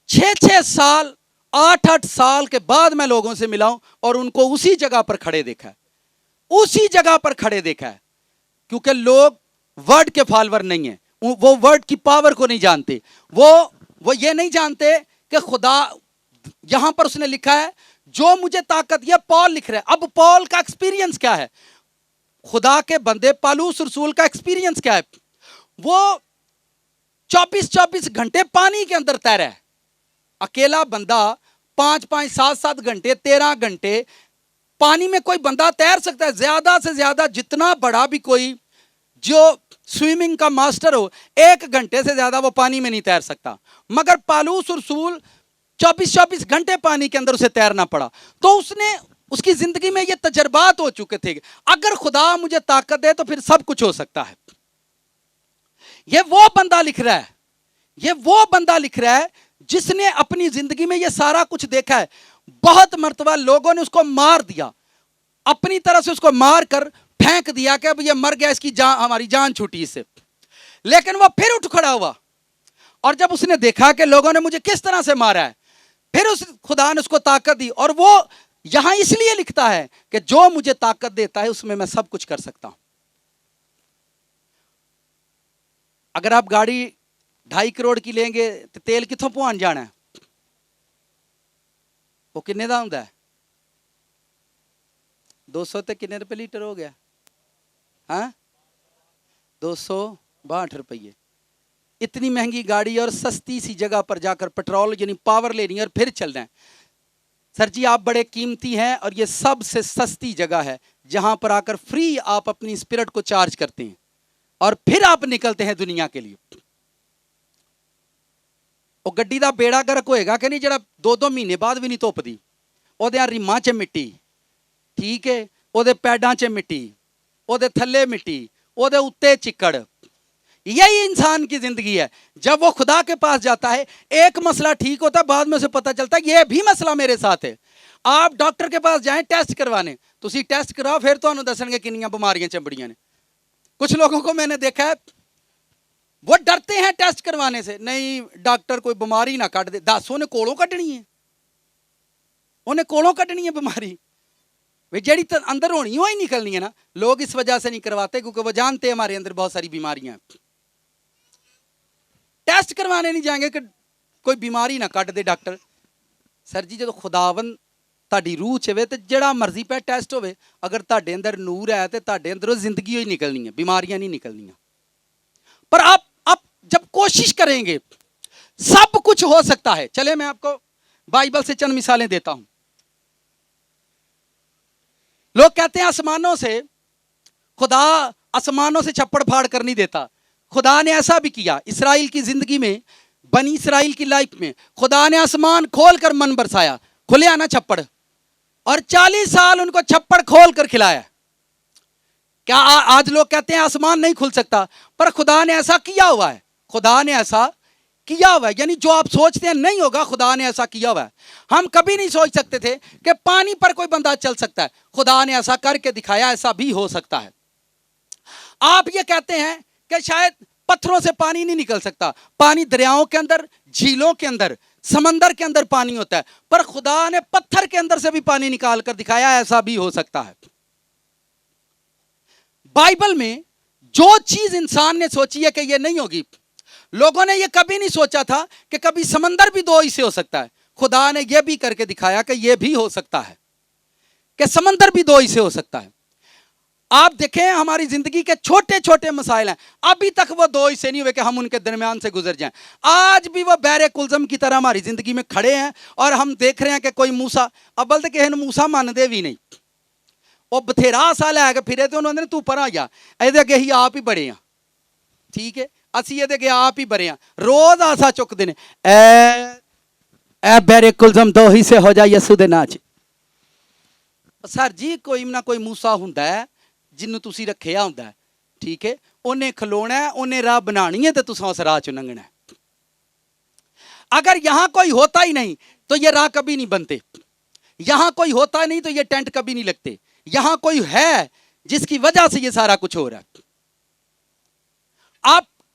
6-6 साल 8-8 साल के बाद मैं लोगों से मिला हूं और उनको उसी जगह पर खड़े देखा है, उसी जगह पर खड़े देखा है। क्योंकि लोग वर्ड के फॉलोअर नहीं है, वो वर्ड की पावर को नहीं जानते। वो ये नहीं जानते कि खुदा, यहां पर उसने लिखा है जो मुझे ताकत, ये पॉल लिख रहा है। अब पॉल का एक्सपीरियंस क्या है? खुदा के बंदे पौलुस रसूल का एक्सपीरियंस क्या है? वो 24-24 घंटे पानी के अंदर तैरा है। अकेला बंदा 5-5 7-7 घंटे 13 घंटे पानी में कोई बंदा तैर सकता है, ज्यादा से ज्यादा जितना बड़ा भी कोई जो स्विमिंग का मास्टर हो 1 घंटे से ज्यादा वो पानी में नहीं तैर सकता। मगर पौलुस रसूल 24-24 घंटे पानी के अंदर उसे तैरना पड़ा। तो उसकी जिंदगी में ये तजर्बात हो चुके थे, अगर खुदा मुझे ताकत दे तो फिर सब कुछ हो सकता है। ये वो बंदा लिख रहा है जिसने अपनी जिंदगी में ये सारा कुछ देखा है। बहुत मर्तबा लोगों ने उसको मार दिया, अपनी तरह से उसको मार कर फेंक दिया कि अब ये मर गया, इसकी जान, हमारी जान छूटी इससे। लेकिन वो फिर उठ खड़ा हुआ और जब उसने देखा कि लोगों ने मुझे किस तरह से मारा है, फिर उस खुदा ने उसको ताकत दी। और वो यहां इसलिए लिखता है कि जो मुझे ताकत देता है उसमें मैं सब कुछ कर सकता हूं। अगर आप गाड़ी 2.5 करोड़ की लेंगे तो तेल कितों पहुंच जाना है? वो किन्ने दा हुंदा है? 200 ते किन्ने रुपए लीटर हो गया? हाँ 262 रुपये। इतनी महंगी गाड़ी और सस्ती सी जगह पर जाकर पेट्रोल यानी पावर लेनी है और फिर चलना है। सर जी आप बड़े कीमती हैं और ये सबसे सस्ती जगह है जहां पर आकर फ्री आप अपनी स्पिरिट को चार्ज करते हैं और फिर आप निकलते हैं दुनिया के लिए। वो गड्डी दा बेड़ा गर्क होएगा कि नहीं जरा 2-2 महीने बाद भी नहीं धुपदी, ओदे रिमां च मिट्टी, ठीक है, ओदे पैडां च मिट्टी, ओदे थल्ले मिट्टी, ओदे उत्ते चिक्कड़। यही इंसान की जिंदगी है। जब वो खुदा के पास जाता है एक मसला ठीक होता है, बाद में उसे पता चलता है ये भी मसला मेरे साथ है। आप डॉक्टर के पास जाएं टेस्ट करवाने, तुसी टेस्ट कराओ फिर तो दसणगे किन्नियां बीमारियां चंबड़ियां ने। कुछ लोगों को मैंने देखा है वो डरते हैं टेस्ट करवाने से, नहीं डॉक्टर कोई बीमारी ना कट दे। दस उन्हें कोलों कटनी है, उन्हें कोलों कटनी है बीमारी, वे जेड़ी अंदर होनी हो ही निकलनी है ना। लोग इस वजह से नहीं करवाते क्योंकि वो जानते हैं हमारे अंदर बहुत सारी बीमारियां हैं। टेस्ट करवाने नहीं जाएंगे कि कोई बीमारी ना कट दे डॉक्टर। सर जी जो खुदावन ताड़ी रूह च तो जड़ा मर्जी पे टेस्ट होवे, अगर ताड़े अंदर नूर है तो ताड़े अंदरों जिंदगी ही निकलनी है, बीमारियां नहीं निकलनी। पर आप जब कोशिश करेंगे सब कुछ हो सकता है। चले मैं आपको बाइबल से चंद मिसालें देता हूं। लोग कहते हैं आसमानों से, खुदा आसमानों से छप्पड़ फाड़ कर नहीं देता। खुदा ने ऐसा भी किया इसराइल की जिंदगी में, बनी इसराइल की लाइफ में। खुदा ने आसमान खोल कर मन बरसाया, खुले आना छप्पड़, और 40 साल उनको छप्पड़ खोल कर खिलाया। क्या आज लोग कहते हैं आसमान नहीं खुल सकता, पर खुदा ने ऐसा किया हुआ है, खुदा ने ऐसा किया हुआ है। यानी जो आप सोचते हैं नहीं होगा, खुदा ने ऐसा किया हुआ है। हम कभी नहीं सोच सकते थे कि पानी पर कोई बंदा चल सकता है, खुदा ने ऐसा करके दिखाया, ऐसा भी हो सकता है। आप ये कहते हैं कि शायद पत्थरों से पानी नहीं निकल सकता, पानी दरियाओं के अंदर, झीलों के अंदर, समंदर के अंदर पानी होता है, पर खुदा ने पत्थर के अंदर से भी पानी निकाल कर दिखाया, ऐसा भी हो सकता है। बाइबल में जो चीज इंसान ने सोची है कि ये नहीं होगी, लोगों ने ये कभी नहीं सोचा था कि कभी समंदर भी दो हिस्से हो सकता है। खुदा ने यह भी करके दिखाया कि यह भी हो सकता है कि समंदर भी दो हिस्से हो सकता है। आप देखें हमारी जिंदगी के छोटे छोटे मसाइल हैं, अभी तक वो दो हिस्से नहीं हुए कि हम उनके दरमियान से गुजर जाएं। आज भी वो बहरे कुलजम की तरह हमारी जिंदगी में खड़े हैं और हम देख रहे हैं कि कोई मूसा, अब बल्कि कि मूसा मानते भी नहीं, वो बथेरा सा लैके फिरे तो उन्होंने तू पर आ जा, ਇਹਦੇ ਅੱਗੇ ਹੀ आप ही बड़े हैं, ठीक है, ਅਸੀਂ ਇਹਦੇ ਅੱਗੇ आप ही बड़े हैं। रोज आसा चुकते ने, ए बहरे कुलजम दो हिस्से हो जाए यसू ਦੇ ਨਾਂ 'ਚ। सर जी कोई ना कोई मूसा ਹੁੰਦਾ है जिन्हों तुसी रखिया ਹੁੰਦਾ है, ठीक है, उन्हें खलोना है, उन्हें राह बनानी है, तो तुसा उस राह चो लंघना है। अगर यहाँ कोई होता ही नहीं तो ये राह कभी नहीं बनते, यहाँ कोई होता नहीं तो ये टेंट कभी नहीं लगते, यहाँ कोई है जिसकी वजह से ये सारा कुछ हो रहा है।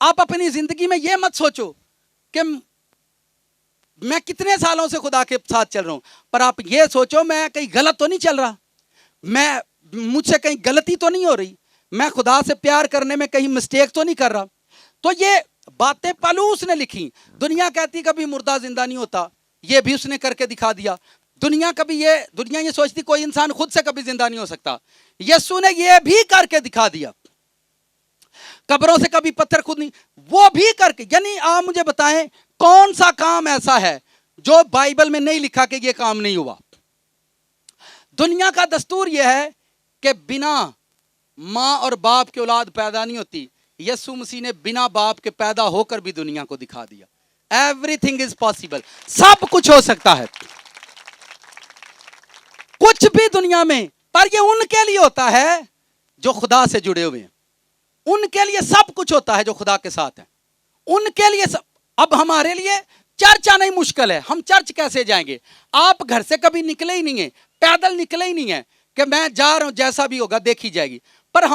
आप अपनी जिंदगी में ये मत सोचो कि मैं कितने सालों से खुदा के साथ चल रहा हूं, पर आप ये सोचो मैं कहीं गलत तो नहीं चल रहा, मुझसे कहीं गलती तो नहीं हो रही, मैं खुदा से प्यार करने में कहीं मिस्टेक तो नहीं कर रहा। तो ये बातें पौलुस ने लिखी। दुनिया कहती कभी मुर्दा जिंदा नहीं होता, ये भी उसने करके दिखा दिया। दुनिया ये सोचती कोई इंसान खुद से कभी जिंदा नहीं हो सकता, यीशु ने ये भी करके दिखा दिया। कब्रों से कभी पत्थर खुद नहीं, वो भी करके। यानी आप मुझे बताएं कौन सा काम ऐसा है जो बाइबल में नहीं लिखा कि ये काम नहीं हुआ। दुनिया का दस्तूर यह है कि बिना मां और बाप के औलाद पैदा नहीं होती, यीशु मसीह ने बिना बाप के पैदा होकर भी दुनिया को दिखा दिया। एवरीथिंग इज पॉसिबल, सब कुछ हो सकता है, कुछ भी दुनिया में। पर ये उनके लिए होता है जो खुदा से जुड़े हुए हैं, उनके लिए सब कुछ होता है जो खुदा के साथ है, उनके लिए सब। अब हमारे लिए चर्च आना ही मुश्किल है, हम चर्च कैसे जाएंगे? आप घर से कभी निकले ही नहीं है, पैदल निकले ही नहीं है कि मैं जा रहा हूं, जैसा भी होगा देखी जाएगी। पर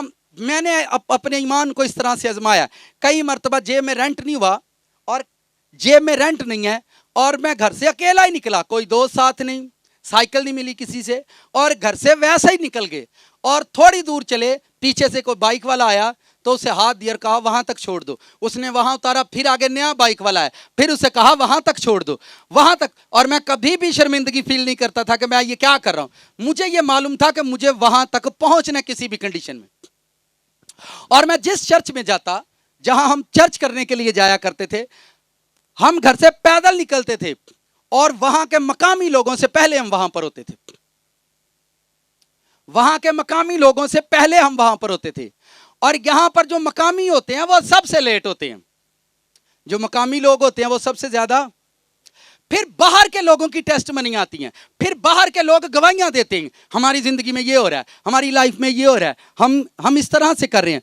मैंने अपने ईमान को इस तरह से आजमाया, कई मरतबा जेब में रेंट नहीं हुआ और जेब में रेंट नहीं है और मैं घर से अकेला ही निकला, कोई दोस्त साथ नहीं, साइकिल नहीं मिली किसी से, और घर से वैसे ही निकल गए। और थोड़ी दूर चले, पीछे से कोई बाइक वाला आया तो उसे हाथ दिया, कहा वहां तक छोड़ दो, उसने वहां उतारा, फिर आगे नया बाइक वाला है, फिर उसे कहा वहां तक छोड़ दो, वहां तक। और मैं कभी भी शर्मिंदगी फील नहीं करता था कि मैं ये क्या कर रहा हूं, मुझे ये मालूम था कि मुझे वहां तक पहुंचना किसी भी कंडीशन में। और मैं जिस चर्च में जाता, जहां हम चर्च करने के लिए जाया करते थे, हम घर से पैदल निकलते थे और वहां के मकामी लोगों से पहले हम वहां पर होते थे, वहां के मकामी लोगों से पहले हम वहां पर होते थे। और यहां पर जो मकामी होते हैं वो सबसे लेट होते हैं, जो मकामी लोग होते हैं वो सबसे ज्यादा। फिर बाहर के लोगों की टेस्टमनी आती हैं, फिर बाहर के लोग गवाहियां देते हैं, हमारी जिंदगी में ये हो रहा है, हमारी लाइफ में ये हो रहा है, हम इस तरह से कर रहे हैं।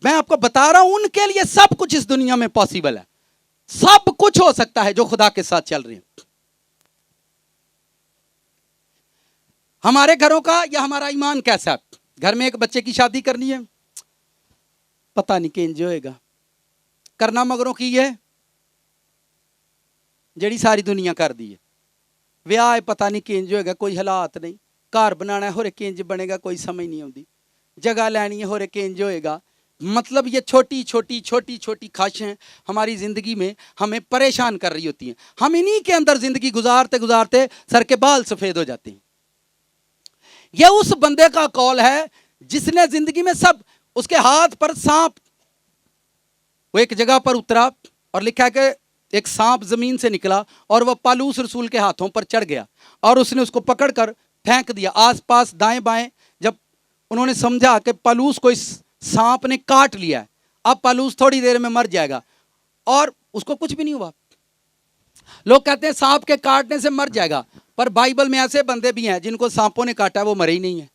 मैं आपको बता रहा हूं, उनके लिए सब कुछ इस दुनिया में पॉसिबल है, सब कुछ हो सकता है जो खुदा के साथ चल रहे हैं। हमारे घरों का या हमारा ईमान कैसा है? घर में एक बच्चे की शादी करनी है, पता नहीं कि इंज होएगा, करना मगरों की है जड़ी सारी दुनिया कर दी है, विआह है पता नहीं कि इंज होएगा, कोई हालात नहीं, घर बनाना है हो रहे कि इंज बनेगा, कोई समझ नहीं आती, जगह लैनी है हो रहे कि इंज होएगा। मतलब ये छोटी छोटी छोटी छोटी ख्वाहिशें हमारी जिंदगी में हमें परेशान कर रही होती हैं। हम इन्हीं के अंदर जिंदगी गुजारते गुजारते सर के बाल सफेद हो जाते हैं। यह उस बंदे का कौल है जिसने जिंदगी में सब, उसके हाथ पर सांप, वो एक जगह पर उतरा और लिखा है कि एक सांप जमीन से निकला और वह पौलुस रसूल के हाथों पर चढ़ गया और उसने उसको पकड़कर फेंक दिया आसपास दाएं बाएं। जब उन्होंने समझा कि पौलुस को इस सांप ने काट लिया है, अब पौलुस थोड़ी देर में मर जाएगा, और उसको कुछ भी नहीं हुआ। लोग कहते हैं सांप के काटने से मर जाएगा, पर बाइबल में ऐसे बंदे भी हैं जिनको सांपों ने काटा, वो मरे ही नहीं है।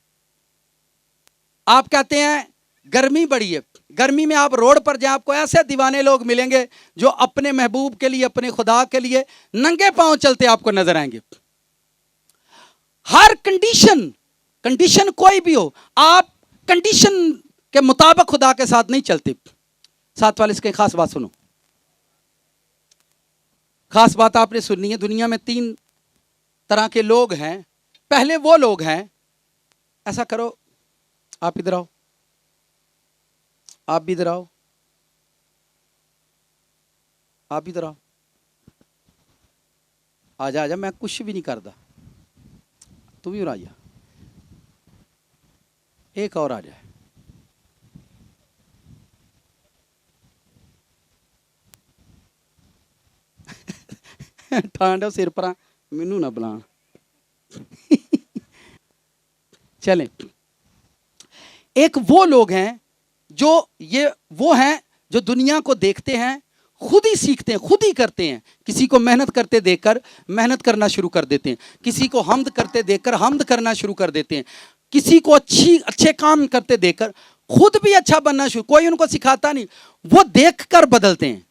आप कहते हैं गर्मी बड़ी है, गर्मी में आप रोड पर जाएं, आपको ऐसे दीवाने लोग मिलेंगे जो अपने महबूब के लिए, अपने खुदा के लिए नंगे पांव चलते आपको नजर आएंगे। हर कंडीशन कोई भी हो, आप कंडीशन के मुताबिक खुदा के साथ नहीं चलते। साथ वाले इसके खास बात सुनो, खास बात आपने सुननी है। दुनिया में 3 तरह के लोग हैं। पहले वो लोग हैं, ऐसा करो, आप इधर आओ, आप भी इधर आओ, आप भी इधर आओ, आजा आजा, मैं कुछ भी नहीं करता, तू भी आ जा, एक और आ जाए। ठांडो सिर पर मैनू ना बुला। चलें, एक वो लोग हैं जो वो हैं जो दुनिया को देखते हैं, खुद ही सीखते हैं, खुद ही करते हैं। किसी को मेहनत करते देखकर मेहनत करना शुरू कर देते हैं, किसी को हम्द करते देखकर हम्द करना शुरू कर देते हैं, किसी को अच्छे काम करते देखकर खुद भी अच्छा बनना शुरू। कोई उनको सिखाता नहीं, वो देखकर बदलते हैं,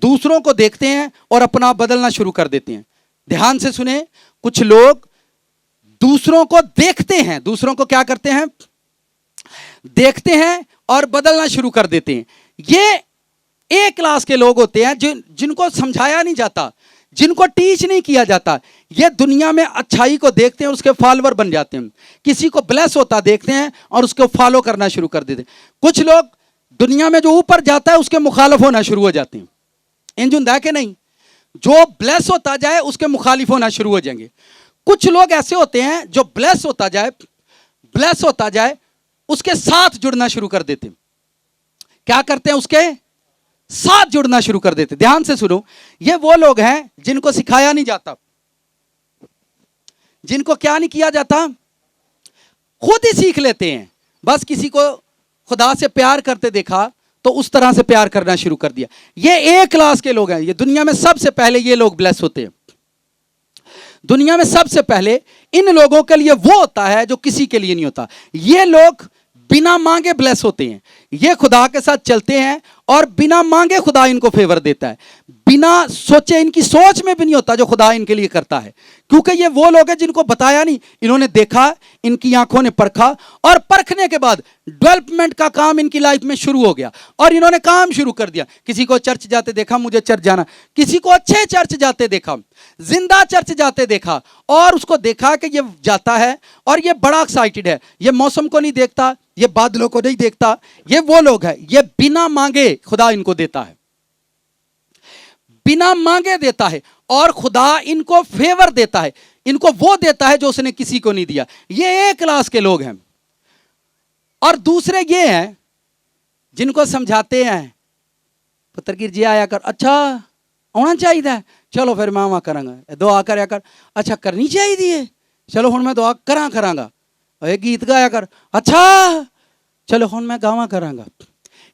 दूसरों को देखते हैं और अपना बदलना शुरू कर देते हैं। ध्यान से सुने, कुछ लोग दूसरों को देखते हैं, दूसरों को क्या करते हैं, देखते हैं और बदलना शुरू कर देते हैं। ये एक क्लास के लोग होते हैं जिनको समझाया नहीं जाता, जिनको टीच नहीं किया जाता। ये दुनिया में अच्छाई को देखते हैं, उसके फॉलोअर बन जाते हैं। किसी को ब्लेस होता देखते हैं और उसको फॉलो करना शुरू कर देते हैं। कुछ लोग दुनिया में जो ऊपर जाता है उसके मुखालिफ होना शुरू हो जाते हैं। इंज हुंदा है कि नहीं, जो ब्लेस होता जाए उसके मुखालिफ होना शुरू हो जाएंगे। कुछ लोग ऐसे होते हैं जो ब्लेस होता जाए उसके साथ जुड़ना शुरू कर देते हैं। क्या करते हैं, उसके साथ जुड़ना शुरू कर देते। ध्यान से सुनो, ये वो लोग हैं जिनको सिखाया नहीं जाता, जिनको क्या नहीं किया जाता, खुद ही सीख लेते हैं। बस किसी को खुदा से प्यार करते देखा तो उस तरह से प्यार करना शुरू कर दिया। ये एक क्लास के लोग हैं। ये दुनिया में सबसे पहले ये लोग ब्लेस होते हैं। दुनिया में सबसे पहले इन लोगों के लिए वो होता है जो किसी के लिए नहीं होता। ये लोग बिना मांगे ब्लेस होते हैं। ये खुदा के साथ चलते हैं और बिना मांगे खुदा इनको फेवर देता है। बिना सोचे, इनकी सोच में भी नहीं होता जो खुदा इनके लिए करता है, क्योंकि ये वो लोग हैं जिनको बताया नहीं, इन्होंने देखा, इनकी आंखों ने परखा और परखने के बाद डेवलपमेंट का काम इनकी लाइफ में शुरू हो गया और इन्होंने काम शुरू कर दिया। किसी को चर्च जाते देखा, मुझे चर्च जाना, किसी को अच्छे चर्च जाते देखा, जिंदा चर्च जाते देखा और उसको देखा कि ये जाता है और ये बड़ा एक्साइटेड है। ये मौसम को नहीं देखता, ये बादलों को नहीं देखता। ये वो लोग हैं, ये बिना मांगे खुदा इनको देता है, बिना मांगे देता है और खुदा इनको फेवर देता है, इनको वो देता है जो उसने किसी को नहीं दिया। ये एक क्लास के लोग हैं। और दूसरे ये हैं जिनको समझाते हैं, पुत्र गिर जी आया कर, अच्छा आना चाहिए, चलो फिर मैं वहां करांगा, दुआ कराया कर, अच्छा करनी चाहिए, चलो हुण मैं दुआ करांगा, गीत गाया कर, अच्छा चलो हुण मैं गावा करांगा।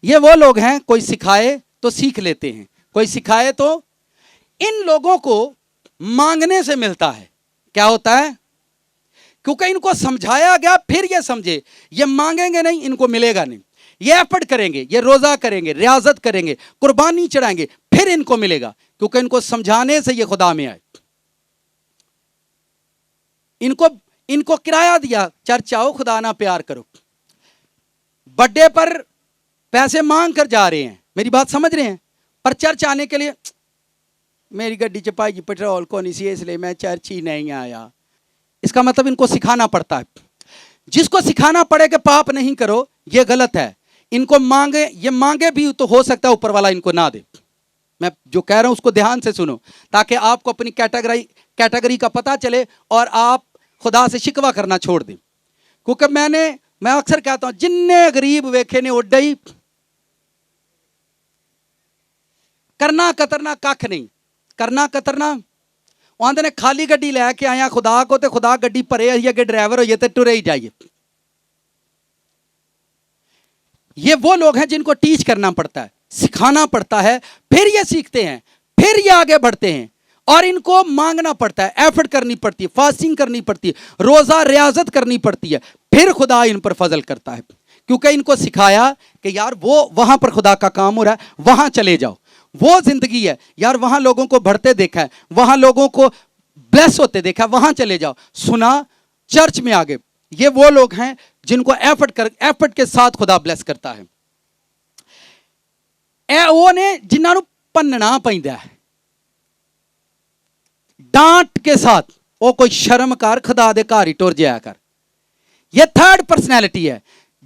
ये वो लोग हैं, कोई सिखाए तो सीख लेते हैं, कोई सिखाए तो। इन लोगों को मांगने से मिलता है। क्या होता है, क्योंकि इनको समझाया गया फिर ये समझे। ये मांगेंगे नहीं, इनको मिलेगा नहीं। ये एफर्ट करेंगे, ये रोजा करेंगे, रियाजत करेंगे, कुर्बानी चढ़ाएंगे, फिर इनको मिलेगा, क्योंकि इनको समझाने से ये खुदा में आए। इनको किराया दिया, चर्च आओ, खुदा ना प्यार करो। बर्थडे पर पैसे मांग कर जा रहे हैं, मेरी बात समझ रहे हैं, पर चर्च आने के लिए मेरी गड्डी च भाई जी पेट्रोल को नहीं सी, इसलिए मैं चर्च ही नहीं आया। इसका मतलब इनको सिखाना पड़ता है। जिसको सिखाना पड़े कि पाप नहीं करो, ये गलत है। इनको मांगे, ये मांगे भी तो हो सकता है ऊपर वाला इनको ना दे। मैं जो कह रहा हूं उसको ध्यान से सुनो, ताकि आपको अपनी कैटेगरी का पता चले और आप खुदा से शिकवा करना छोड़ दें। क्योंकि मैं अक्सर कहता हूं, जिन्ने गरीब वेखे ने उड्डे ही, करना कतरना कख नहीं, करना कतरना। आंदे ने खाली गड्डी लैके आया खुदा को, तो खुदा गड्डी भरे अगे ड्राइवर होइए तो टुरे ही जाइए। ये वो लोग हैं जिनको टीच करना पड़ता है, सिखाना पड़ता है, फिर ये सीखते हैं, फिर ये आगे बढ़ते हैं। और इनको मांगना पड़ता है, एफर्ट करनी पड़ती है, फास्टिंग करनी पड़ती है, रोजा रियाजत करनी पड़ती है, फिर खुदा इन पर फजल करता है। क्योंकि इनको सिखाया कि यार वो वहां पर खुदा का काम हो रहा है, वहां चले जाओ। वो जिंदगी है यार, वहां लोगों को बढ़ते देखा है, वहां लोगों को ब्लेस होते देखा है, वहां चले जाओ। सुना, चर्च में आगे। ये वो लोग हैं जिनको एफर्ट के साथ खुदा ब्लेस करता है। वो ने जिन्हां नूं भन्नना पैंदा है डांट के साथ, वो कोई शर्म कर, खुदा दे घर ही टुर जाया कर। ये थर्ड पर्सनैलिटी है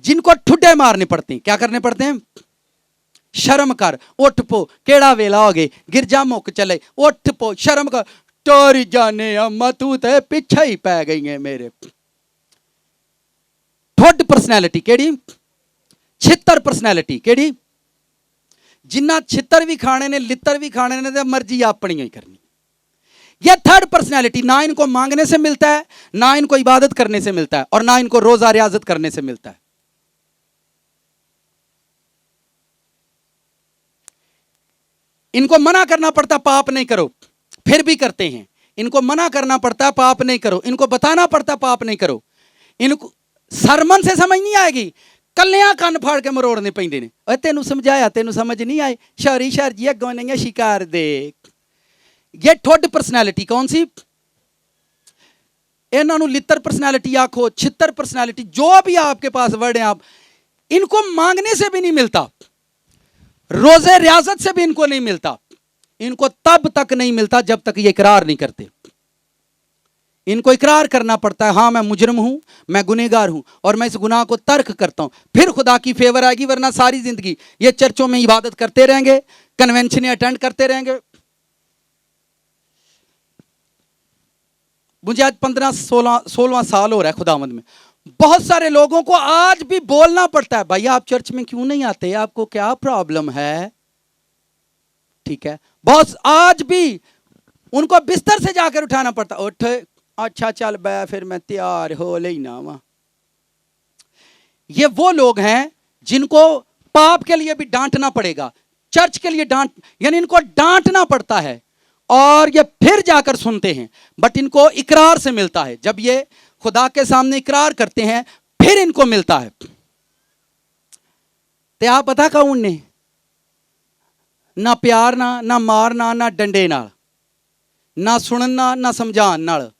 जिनको ठुड्डे मारने पड़ते हैं। क्या करने पड़ते हैं? शर्म कर, उठ पो, केड़ा वेला हो गए, गिरजा मुक चले, उठ पो, शर्म कर, टोर जाने अम्मा तू ते पीछे ही पै गई है मेरे। थर्ड पर्सनैलिटी केड़ी? छितर पर्सनैलिटी केड़ी? जिन्ना छितर भी खाने ने, लितर भी खाने ने, तो मर्जी अपनी ही करनी। यह थर्ड पर्सनैलिटी ना इनको मांगने से मिलता है, ना इनको इबादत करने से मिलता है, और ना इनको रोजा रियाजत करने से मिलता है। इनको मना करना पड़ता पाप नहीं करो, फिर भी करते हैं। इनको मना करना पड़ता पाप नहीं करो, इनको बताना पड़ता पाप नहीं करो। इनको सरमन से समझ नहीं आएगी, कलियां कन फाड़ के मरोड़ने पैंदे ने। ओए तेनू समझाया, तेनू समझ नहीं आए, शहरी शहर जी अगों नहीं शिकार दे। ये थर्ड पर्सनैलिटी कौन सी? इन्हां नूं लितर पर्सनैलिटी आखो, छितर पर्सनैलिटी, जो भी आपके पास वर्ड है, आप इनको मांगने से भी नहीं मिलता, रोजे रियाजत से भी इनको नहीं मिलता। इनको तब तक नहीं मिलता जब तक ये इकरार नहीं करते। इनको इकरार करना पड़ता है, हाँ मैं मुजरिम हूं, मैं गुनहगार हूं, और मैं इस गुनाह को तर्क करता हूं, फिर खुदा की फेवर आएगी। वरना सारी जिंदगी ये चर्चों में इबादत करते रहेंगे, कन्वेंशन अटेंड करते रहेंगे। मुझे आज 15-16वां साल हो रहा है खुदावंद में। बहुत सारे लोगों को आज भी बोलना पड़ता है, भाई आप चर्च में क्यों नहीं आते, आपको क्या प्रॉब्लम है? ठीक है, बहुत आज भी उनको बिस्तर से जाकर उठाना पड़ता, उठ, अच्छा चल बे, फिर मैं तैयार हो लेना वहां। ये वो लोग हैं जिनको पाप के लिए भी डांटना पड़ेगा, चर्च के लिए डांट, यानी इनको डांटना पड़ता है, और ये फिर जाकर सुनते हैं। बट इनको इकरार से मिलता है। जब ये खुदा के सामने इकरार करते हैं, फिर इनको मिलता है। ते आप पता कौन ने? ना प्यार ना मारना, ना डंडे नाल, ना सुनना, ना समझान नाल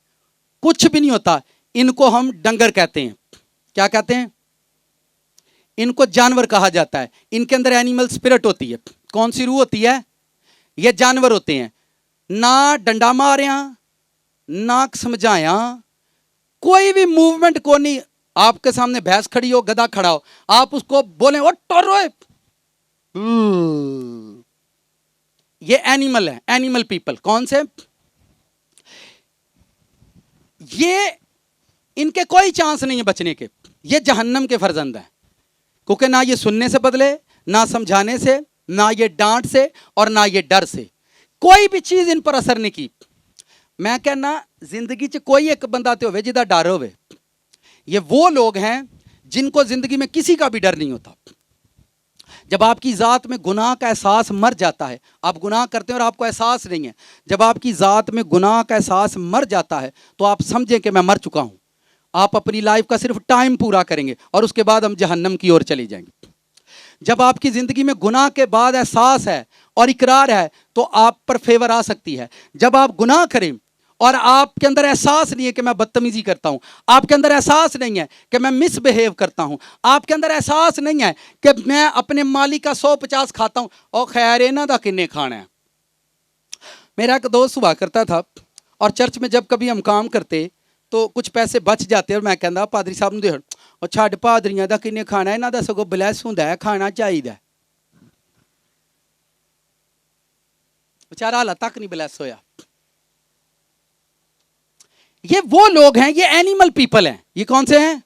कुछ भी नहीं होता। इनको हम डंगर कहते हैं। क्या कहते हैं? इनको जानवर कहा जाता है। इनके अंदर एनिमल स्पिरिट होती है। कौन सी रूह होती है? ये जानवर होते हैं। ना डंडा मारिया, ना समझाया, कोई भी मूवमेंट को नहीं। आपके सामने भैंस खड़ी हो, गधा खड़ा हो, आप उसको बोले ओ टोरो, ये एनिमल है, एनिमल पीपल। कौन से? ये इनके कोई चांस नहीं है बचने के। ये जहन्नम के फर्जंद है, क्योंकि ना ये सुनने से बदले, ना समझाने से, ना ये डांट से, और ना ये डर से। कोई भी चीज इन पर असर नहीं की। मैं कहना जिंदगी च कोई एक बंदा तो होवे जिदा डर होवे। ये वो लोग हैं जिनको जिंदगी में किसी का भी डर नहीं होता। जब आपकी ज़ात में गुनाह का एहसास मर जाता है, आप गुनाह करते हैं और आपको एहसास नहीं है, जब आपकी ज़ात में गुनाह का एहसास मर जाता है, तो आप समझें कि मैं मर चुका हूँ। आप अपनी लाइफ का सिर्फ टाइम पूरा करेंगे और उसके बाद हम जहन्नम की ओर चले जाएंगे। जब आपकी ज़िंदगी में गुनाह के बाद एहसास है और इकरार है, तो आप पर फेवर आ सकती है। जब आप गुनाह करें और आपके अंदर एहसास नहीं है कि मैं बदतमीजी करता हूं, आपके अंदर एहसास नहीं है कि मैं मिसबिहेव करता हूं, आपके अंदर एहसास नहीं है कि मैं अपने मालिक का 150 खाता हूं, और खैर इन्हां दा किन्ने खाना है। मेरा एक दोस्त हुआ करता था, और चर्च में जब कभी हम काम करते तो कुछ पैसे बच जाते, और मैं कहता पादरी साहब नूं और छड्ड पादरियां दा किन्ने खाना, इन्हां दा सगों ब्लैस हुंदा है, खाना चाहिदा। बेचारा हाल तक नहीं ब्लैस होया। ये वो लोग हैं, ये एनिमल पीपल हैं। ये कौन से हैं?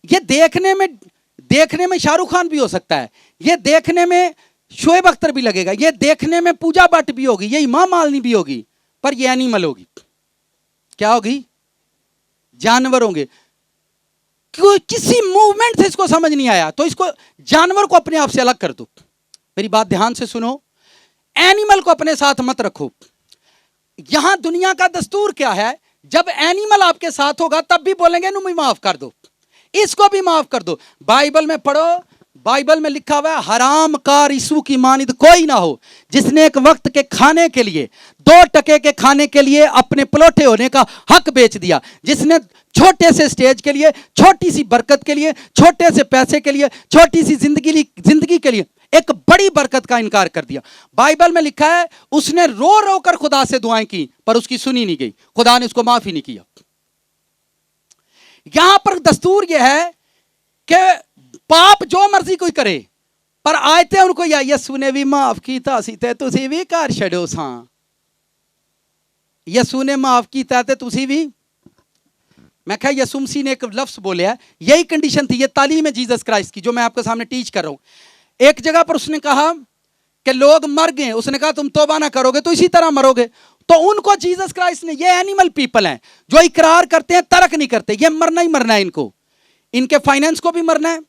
ये देखने में शाहरुख खान भी हो सकता है, ये देखने में शोएब अख्तर भी लगेगा, ये देखने में पूजा भट्ट भी होगी, ये इमाम मालिनी भी होगी, पर ये एनिमल होगी। क्या होगी? जानवर होंगे। क्यों? किसी मूवमेंट से इसको समझ नहीं आया, तो इसको जानवर को अपने आप से अलग कर दो। मेरी बात ध्यान से सुनो, एनिमल को अपने साथ मत रखो। यहां दुनिया का दस्तूर क्या है? जब एनिमल आपके साथ होगा तब भी बोलेंगे नु माफ कर दो। इसको भी माफ कर दो। बाइबल में पढ़ो, बाइबल में लिखा हुआ है हराम कार यीशु की मानिद कोई ना हो, जिसने एक वक्त के खाने के लिए 2 टके के खाने के लिए अपने पलोठे होने का हक बेच दिया, जिसने छोटे से स्टेज के लिए, छोटी सी बरकत के लिए, छोटे से पैसे के लिए, छोटी सी जिंदगी के लिए एक बड़ी बरकत का इनकार कर दिया। बाइबल में लिखा है उसने रो रो कर खुदा से दुआएं की पर उसकी सुनी नहीं गई, खुदा ने उसको माफ ही नहीं किया। यहां पर दस्तूर यह है कि पाप जो मर्जी कोई करे, पर आयते उनको या यसू ने भी माफ कीता सी ते तुसी भी कर छड़ो सा, यसू ने माफ कीता ते तुसी भी। मैं कहा यसू मसीह ने एक लफ्ज बोले है, यही कंडीशन थी, ये तालीम है जीसस क्राइस्ट की जो मैं आपके सामने टीच कर रहा हूं। एक जगह पर उसने कहा कि लोग मर गए, उसने कहा तुम तौबा ना करोगे तो इसी तरह मरोगे। तो उनको जीसस क्राइस्ट ने, ये एनिमल पीपल हैं जो इकरार करते हैं तर्क नहीं करते, ये मरना ही मरना है इनको, इनके फाइनेंस को भी मरना है,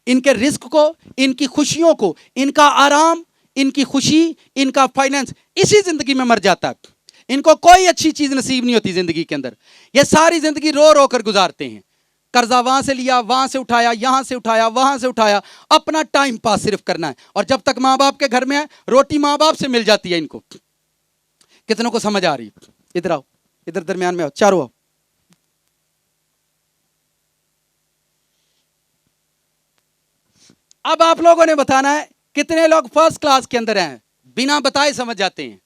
इनके रिस्क को, इनकी खुशियों को, इनका आराम, इनकी खुशी, इनका फाइनेंस इसी जिंदगी में मर जाता है। इनको कोई अच्छी चीज नसीब नहीं होती जिंदगी के अंदर, ये सारी जिंदगी रो रो कर गुजारते हैं। कर्जा वहां से लिया, वहां से उठाया, यहां से उठाया, वहां से उठाया, अपना टाइम पास सिर्फ करना है। और जब तक माँ बाप के घर में है, रोटी माँ बाप से मिल जाती है इनको। कितनों को समझ आ रही है? इधर आओ, इधर दरमियान में आओ, चारों आओ। अब आप लोगों ने बताना है कितने लोग फर्स्ट क्लास के अंदर हैं, बिना बताए समझ जाते हैं,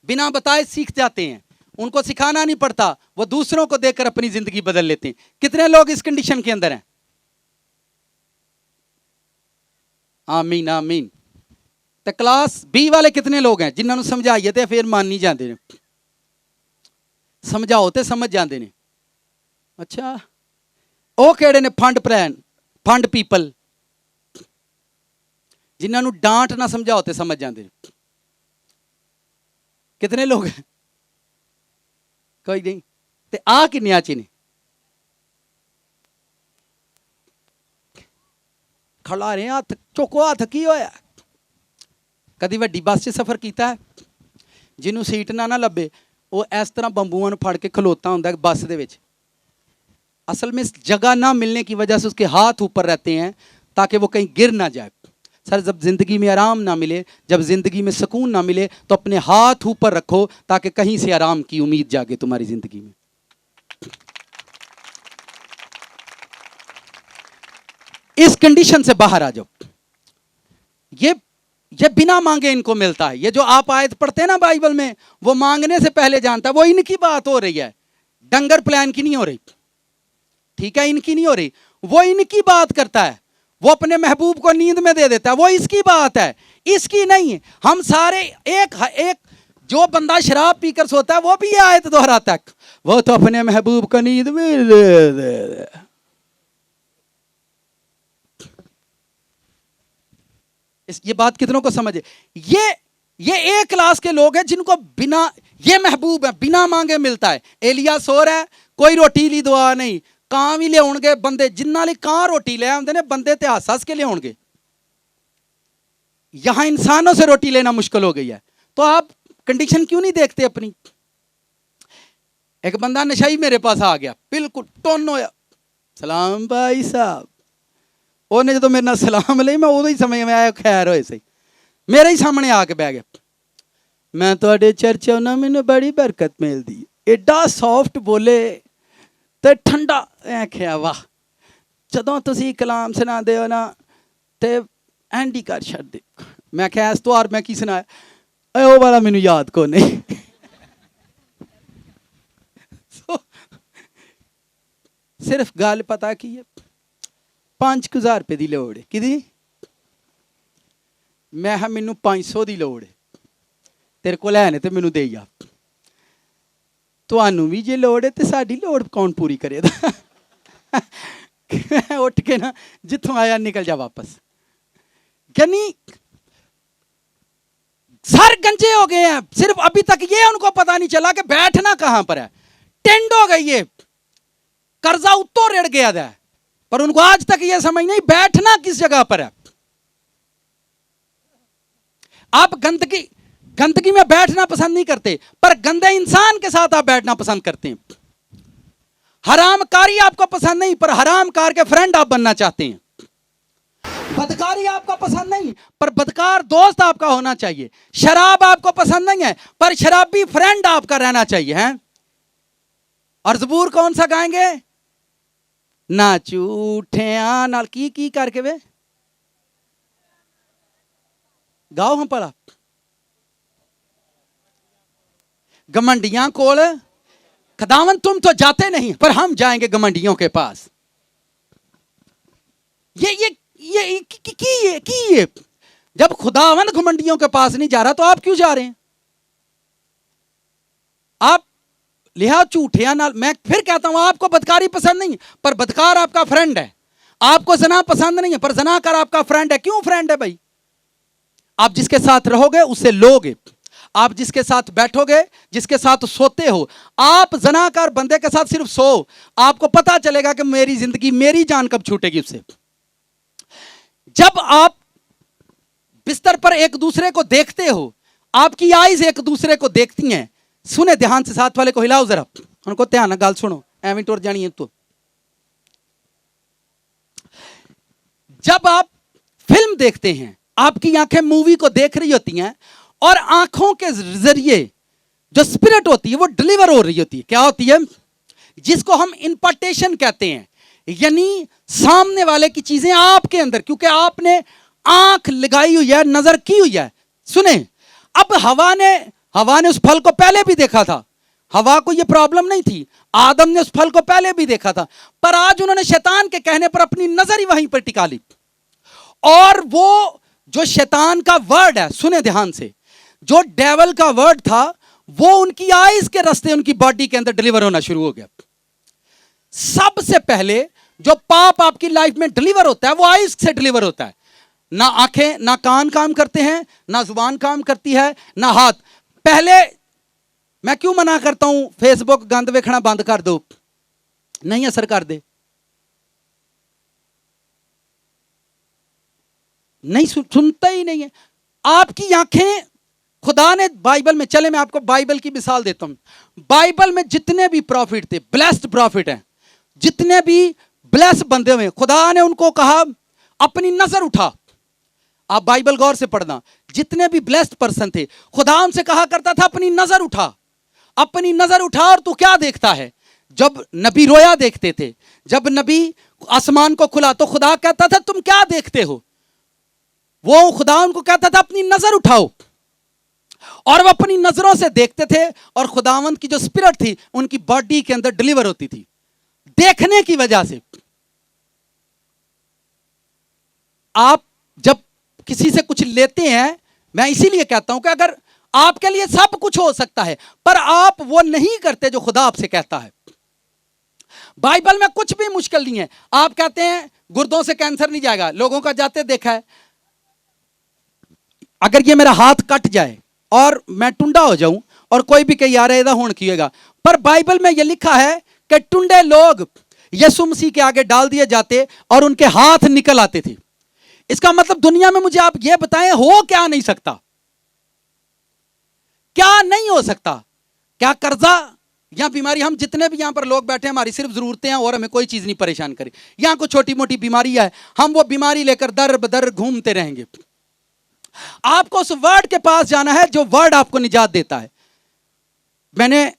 बिना बताए सीख जाते हैं, उनको सिखाना नहीं पड़ता, वो दूसरों को देखकर अपनी जिंदगी बदल लेते हैं। कितने लोग इस कंडीशन के अंदर हैं? आमीन आमीन। तो क्लास बी वाले कितने लोग हैं जिन्होंने समझाइए थे फिर मान नहीं जाते ने? समझाओ तो समझ जाते ने। अच्छा, वो केड़े ने? फंड प्लान, फंड पीपल, जिन्होंने डांट ना समझाओ तो समझ जाते ने। कितने लोग हैं? कोई नहीं। ते आ किन्ने च ने? खड़ा रहे हथ चुको, हथ की होया? कदी वड्डी बस च सफर किया है? जिन्हों सीट ना लभे वो इस तरह बंबूआं फड़ के खलोता होंदा बस दे विच। असल में जगह ना मिलने की वजह से उसके हाथ ऊपर रहते हैं ताकि वो कहीं गिर ना जाए। सर, जब जिंदगी में आराम ना मिले, जब जिंदगी में सुकून ना मिले, तो अपने हाथ ऊपर रखो ताकि कहीं से आराम की उम्मीद जागे तुम्हारी जिंदगी में। इस कंडीशन से बाहर आ जाओ। ये बिना मांगे इनको मिलता है। ये जो आप आयत पढ़ते हैं ना बाइबल में, वो मांगने से पहले जानता है। वो इनकी बात हो रही है, डंगर प्लान की नहीं हो रही, ठीक है? इनकी नहीं हो रही, वो इनकी बात करता है। वो अपने महबूब को नींद में दे देता है, वो इसकी बात है, इसकी नहीं है। हम सारे एक जो बंदा शराब पीकर सोता है वो भी ये आयत दोहराता है, वो तो अपने महबूब को नींद में दे। ये बात कितनों को समझे? ये एक क्लास के लोग हैं जिनको बिना, ये महबूब है, बिना मांगे मिलता है। एलिया सो रहा है, कोई रोटी ली दुआ नहीं, कां भी लियाउणगे बंदे, जिन्ना लिए कां रोटी ले आंदे ने बंदे ते हस हस के लियाउणगे। यहां इंसानों से रोटी लेना मुश्किल हो गई है, तो आप कंडीशन क्यों नहीं देखते अपनी? एक बंदा नशाई मेरे पास आ गया, बिल्कुल टोन होया, सलाम भाई साहब। उन्हें जो मेरे नाल सलाम ली, मैं उदों ही समझ में आया खैर होए सही, मेरे ही सामने आके बह गया। मैं तुहाडे चर्च आउणा, मैनूं बड़ी बरकत मिलदी। एडा सॉफ्ट बोले ते ठंडा, आख्या वाह, जदों तुसीं कलाम सुनादे हो ना ते एंड ही कर छड्डदे। मैं क्या इस त्योहार मैं की सुनाया? ओ वाला मैनूं याद को नहीं। सिर्फ गल पता की है, 5000 रुपए की लोड़ है। कि मैं मैनू 500 की लोड़ है, तेरे को है तो मैनू दे आ। तुहानू भी जे लोड़ है तो साडी लोड़ कौन पूरी करेगा? उठ के ना जिथों आया निकल जा वापस। यानी सर गंजे हो गए हैं, सिर्फ अभी तक ये उनको पता नहीं चला कि बैठना कहां पर है। टेंड हो गई है, कर्जा उत्तों रेड़ गया है, पर उनको आज तक ये समझ नहीं बैठना किस जगह पर है। आप गंदगी में बैठना पसंद नहीं करते, पर गंदे इंसान के साथ आप बैठना पसंद करते हैं। हरामकारी आपको पसंद नहीं, पर हरामकार के फ्रेंड आप बनना चाहते हैं। बदकारी आपको पसंद नहीं, पर बदकार दोस्त आपका होना चाहिए। शराब आपको पसंद नहीं है, पर शराबी फ्रेंड आपका रहना चाहिए है। और ज़बूर कौन सा गाएंगे? ना झूठिया नाल की करके वे गाओ हम पला। गमंडियां कोल खुदावन तुम तो जाते नहीं, पर हम जाएंगे गमंडियों के पास। ये जब खुदावन घमंडियों के पास नहीं जा रहा तो आप क्यों जा रहे हैं? आप लिहा झूठिया नाल। मैं फिर कहता हूं, आपको बदकारी पसंद नहीं, पर बदकार आपका फ्रेंड है। आपको जना पसंद नहीं है, पर जनाकार आपका फ्रेंड है। क्यों फ्रेंड है भाई? आप जिसके साथ रहोगे उससे लोगे, आप जिसके साथ बैठोगे, जिसके साथ सोते हो। आप जनाकार बंदे के साथ सिर्फ सो, आपको पता चलेगा कि मेरी जिंदगी, मेरी जान कब छूटेगी उससे। जब आप बिस्तर पर एक दूसरे को देखते हो, आपकी आईज एक दूसरे को देखती हैं। सुने ध्यान से, साथ वाले को हिलाओ जरा, उनको ध्यान गल सुनो, एवं टुर जानी है। तो जब आप फिल्म देखते हैं, आपकी आंखें मूवी को देख रही होती हैं, और आंखों के जरिए जो स्पिरिट होती है वो डिलीवर हो रही होती है। क्या होती है? जिसको हम इंपॉर्टेशन कहते हैं, यानी सामने वाले की चीजें आपके अंदर, क्योंकि आपने आंख लगाई हुई है, नजर की हुई है। सुने, अब हवा ने उस फल को पहले भी देखा था। हवा को यह प्रॉब्लम नहीं थी, आदम ने उस फल को पहले भी देखा था, पर आज उन्होंने शैतान के कहने पर अपनी नजर ही वहीं पर टिका ली। और वो जो शैतान का वर्ड है, सुने ध्यान से, जो डेविल का वर्ड था, वो उनकी आईज के रास्ते उनकी बॉडी के अंदर डिलीवर होना शुरू हो गया। सबसे पहले जो पाप आपकी लाइफ में डिलीवर होता है वो आईज से डिलीवर होता है। ना आंखें, ना कान काम करते हैं, ना जुबान काम करती है, ना हाथ। पहले मैं क्यों मना करता हूं, फेसबुक गंद देखना बंद कर दो, नहीं असर कर दे, नहीं सुनता ही नहीं है। आपकी आंखें, खुदा ने बाइबल में, चले मैं आपको बाइबल की मिसाल देता हूं। बाइबल में जितने भी प्रॉफिट थे, ब्लेस्ड प्रॉफिट हैं, जितने भी ब्लेस बंदे हुए, खुदा ने उनको कहा अपनी नजर उठा। आप बाइबल गौर से पढ़ना, जितने भी ब्लेस्ड पर्सन थे, खुदा उनसे कहा करता था अपनी नजर उठा, अपनी नजर उठा। और तू क्या देखता है? जब नबी रोया देखते थे, जब नबी आसमान को खुला, तो खुदा कहता था तुम क्या देखते हो? वो खुदा उनको कहता था अपनी नजर उठाओ, और वो अपनी नजरों से देखते थे, और खुदावंत की जो स्पिरिट थी उनकी बॉडी के अंदर डिलीवर होती थी, देखने की वजह से। आप जब किसी से कुछ लेते हैं, मैं इसीलिए कहता हूं कि अगर आपके लिए सब कुछ हो सकता है, पर आप वो नहीं करते जो खुदा आपसे कहता है। बाइबल में कुछ भी मुश्किल नहीं है। आप कहते हैं गुर्दों से कैंसर नहीं जाएगा, लोगों का जाते देखा है। अगर ये मेरा हाथ कट जाए और मैं टुंडा हो जाऊं, और कोई भी कहे यार ऐसा होने किएगा, पर बाइबल में यह लिखा है कि टुंडे लोग यीशु मसीह के आगे डाल दिए जाते और उनके हाथ निकल आते थे। इसका मतलब दुनिया में मुझे आप ये बताएं, हो क्या नहीं सकता? क्या नहीं हो सकता? क्या कर्जा या बीमारी, हम जितने भी यहां पर लोग बैठे हैं, हमारी सिर्फ जरूरतें हैं और हमें कोई चीज नहीं परेशान करे। यहां कोई छोटी मोटी बीमारी है, हम वो बीमारी लेकर दर बदर घूमते रहेंगे। आपको उस वर्ड के पास जाना है जो वर्ड आपको निजात देता है। मैंने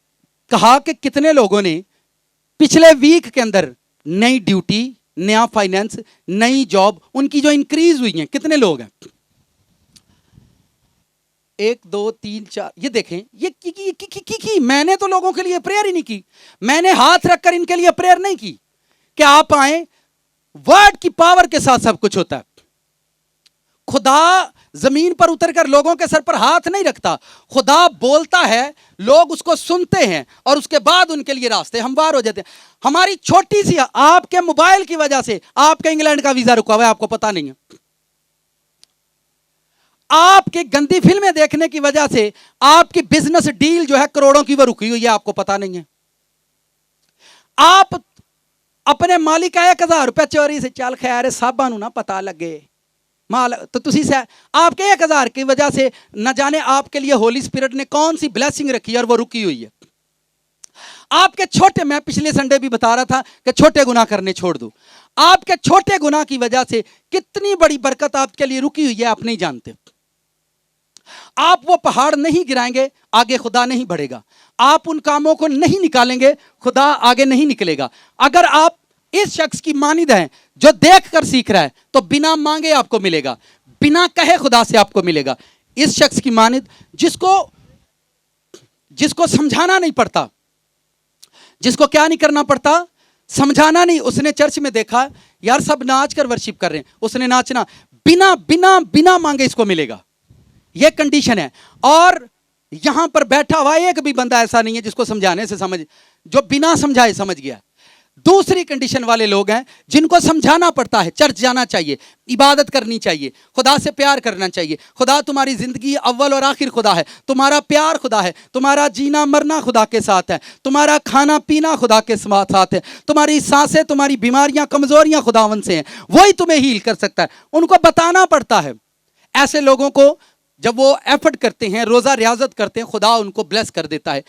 कहा कि कितने लोगों ने पिछले वीक के अंदर नई ड्यूटी, नया फाइनेंस, नई जॉब, उनकी जो इंक्रीज हुई है, कितने लोग हैं? 1 2 3 4, ये देखें, ये की मैंने तो लोगों के लिए प्रेयर ही नहीं की। मैंने हाथ रखकर इनके लिए प्रेयर नहीं की कि आप आए। वर्ड की पावर के साथ सब कुछ होता है। खुदा जमीन पर उतरकर लोगों के सर पर हाथ नहीं रखता। खुदा बोलता है, लोग उसको सुनते हैं, और उसके बाद उनके लिए रास्ते हमवार हो जाते हैं। हमारी छोटी सी, आपके मोबाइल की वजह से आपके इंग्लैंड का वीजा रुका हुआ है, आपको पता नहीं है। आपकी गंदी फिल्में देखने की वजह से आपकी बिजनेस डील जो है करोड़ों की, वो रुकी हुई है, आपको पता नहीं है। आप अपने मालिक का 1000 रुपया चोरी से, चल खैर है साहबा ना पता लगे माल, तो तुसी से आपके 1000 की वजह से न जाने आपके लिए होली स्पिरिट ने कौन सी ब्लेसिंग रखी है और वो रुकी हुई है। आपके छोटे, मैं पिछले संडे भी बता रहा था कि छोटे गुनाह करने छोड़ दो। आपके छोटे गुनाह की वजह से कितनी बड़ी बरकत आपके लिए रुकी हुई है आप नहीं जानते। आप वो पहाड़ नहीं गिराएंगे, आगे खुदा नहीं बढ़ेगा। आप उन कामों को नहीं निकालेंगे, खुदा आगे नहीं निकलेगा। अगर आप इस शख्स की मानिद हैं जो देख कर सीख रहा है, तो बिना मांगे आपको मिलेगा, बिना कहे खुदा से आपको मिलेगा। इस शख्स की मानिद जिसको समझाना नहीं पड़ता, जिसको क्या नहीं करना पड़ता, समझाना नहीं। उसने चर्च में देखा यार सब नाच कर वर्शिप कर रहे हैं, उसने नाचना, बिना बिना बिना मांगे इसको मिलेगा। यह कंडीशन है। और यहां पर बैठा हुआ एक भी बंदा ऐसा नहीं है जिसको समझाने से जो बिना समझाए समझ गया। दूसरी कंडीशन वाले लोग हैं जिनको समझाना पड़ता है। चर्च जाना चाहिए, इबादत करनी चाहिए, खुदा से प्यार करना चाहिए। खुदा तुम्हारी जिंदगी अव्वल और आखिर खुदा है, तुम्हारा प्यार खुदा है, तुम्हारा जीना मरना खुदा के साथ है, तुम्हारा खाना पीना खुदा के साथ है, तुम्हारी सांसें, तुम्हारी बीमारियां, कमजोरियां खुदावन से हैं, वही तुम्हें हील कर सकता है। उनको बताना पड़ता है। ऐसे लोगों को जब वो एफर्ट करते हैं, रोजा रियाजत करते हैं, खुदा उनको ब्लेस कर देता है।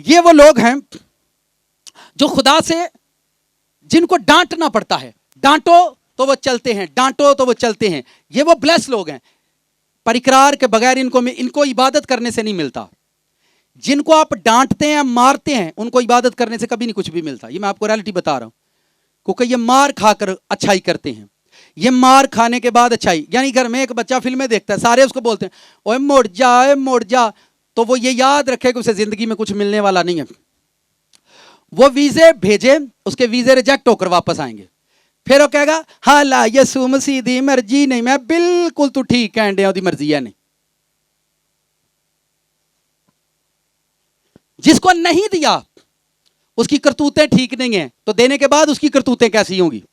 ये वो लोग हैं जो खुदा से, जिनको डांटना पड़ता है, डांटो तो वो चलते हैं, डांटो तो वो चलते हैं। ये वो ब्लेस लोग हैं। पर इकरार के बगैर इनको इबादत करने से नहीं मिलता। जिनको आप डांटते हैं, मारते हैं, उनको इबादत करने से कभी नहीं कुछ भी मिलता। ये मैं आपको रियलिटी बता रहा हूं, क्योंकि ये मार खाकर अच्छाई करते हैं। ये मार खाने के बाद अच्छाई, यानी घर में एक बच्चा फिल्में देखता है, सारे उसको बोलते हैं ओए मुड़ जा, ओए मुड़ जा, तो वो ये याद रखे कि उसे जिंदगी में कुछ मिलने वाला नहीं है। वो वीजे भेजे, उसके वीजे रिजेक्ट होकर वापस आएंगे, फिर वो कहेगा हाँ ला यसू मसीह दी मर्जी नहीं, मैं बिल्कुल तू ठीक कहन डे, ओदी मर्जी है नहीं। जिसको नहीं दिया उसकी करतूतें ठीक नहीं है, तो देने के बाद उसकी करतूतें कैसी होंगी।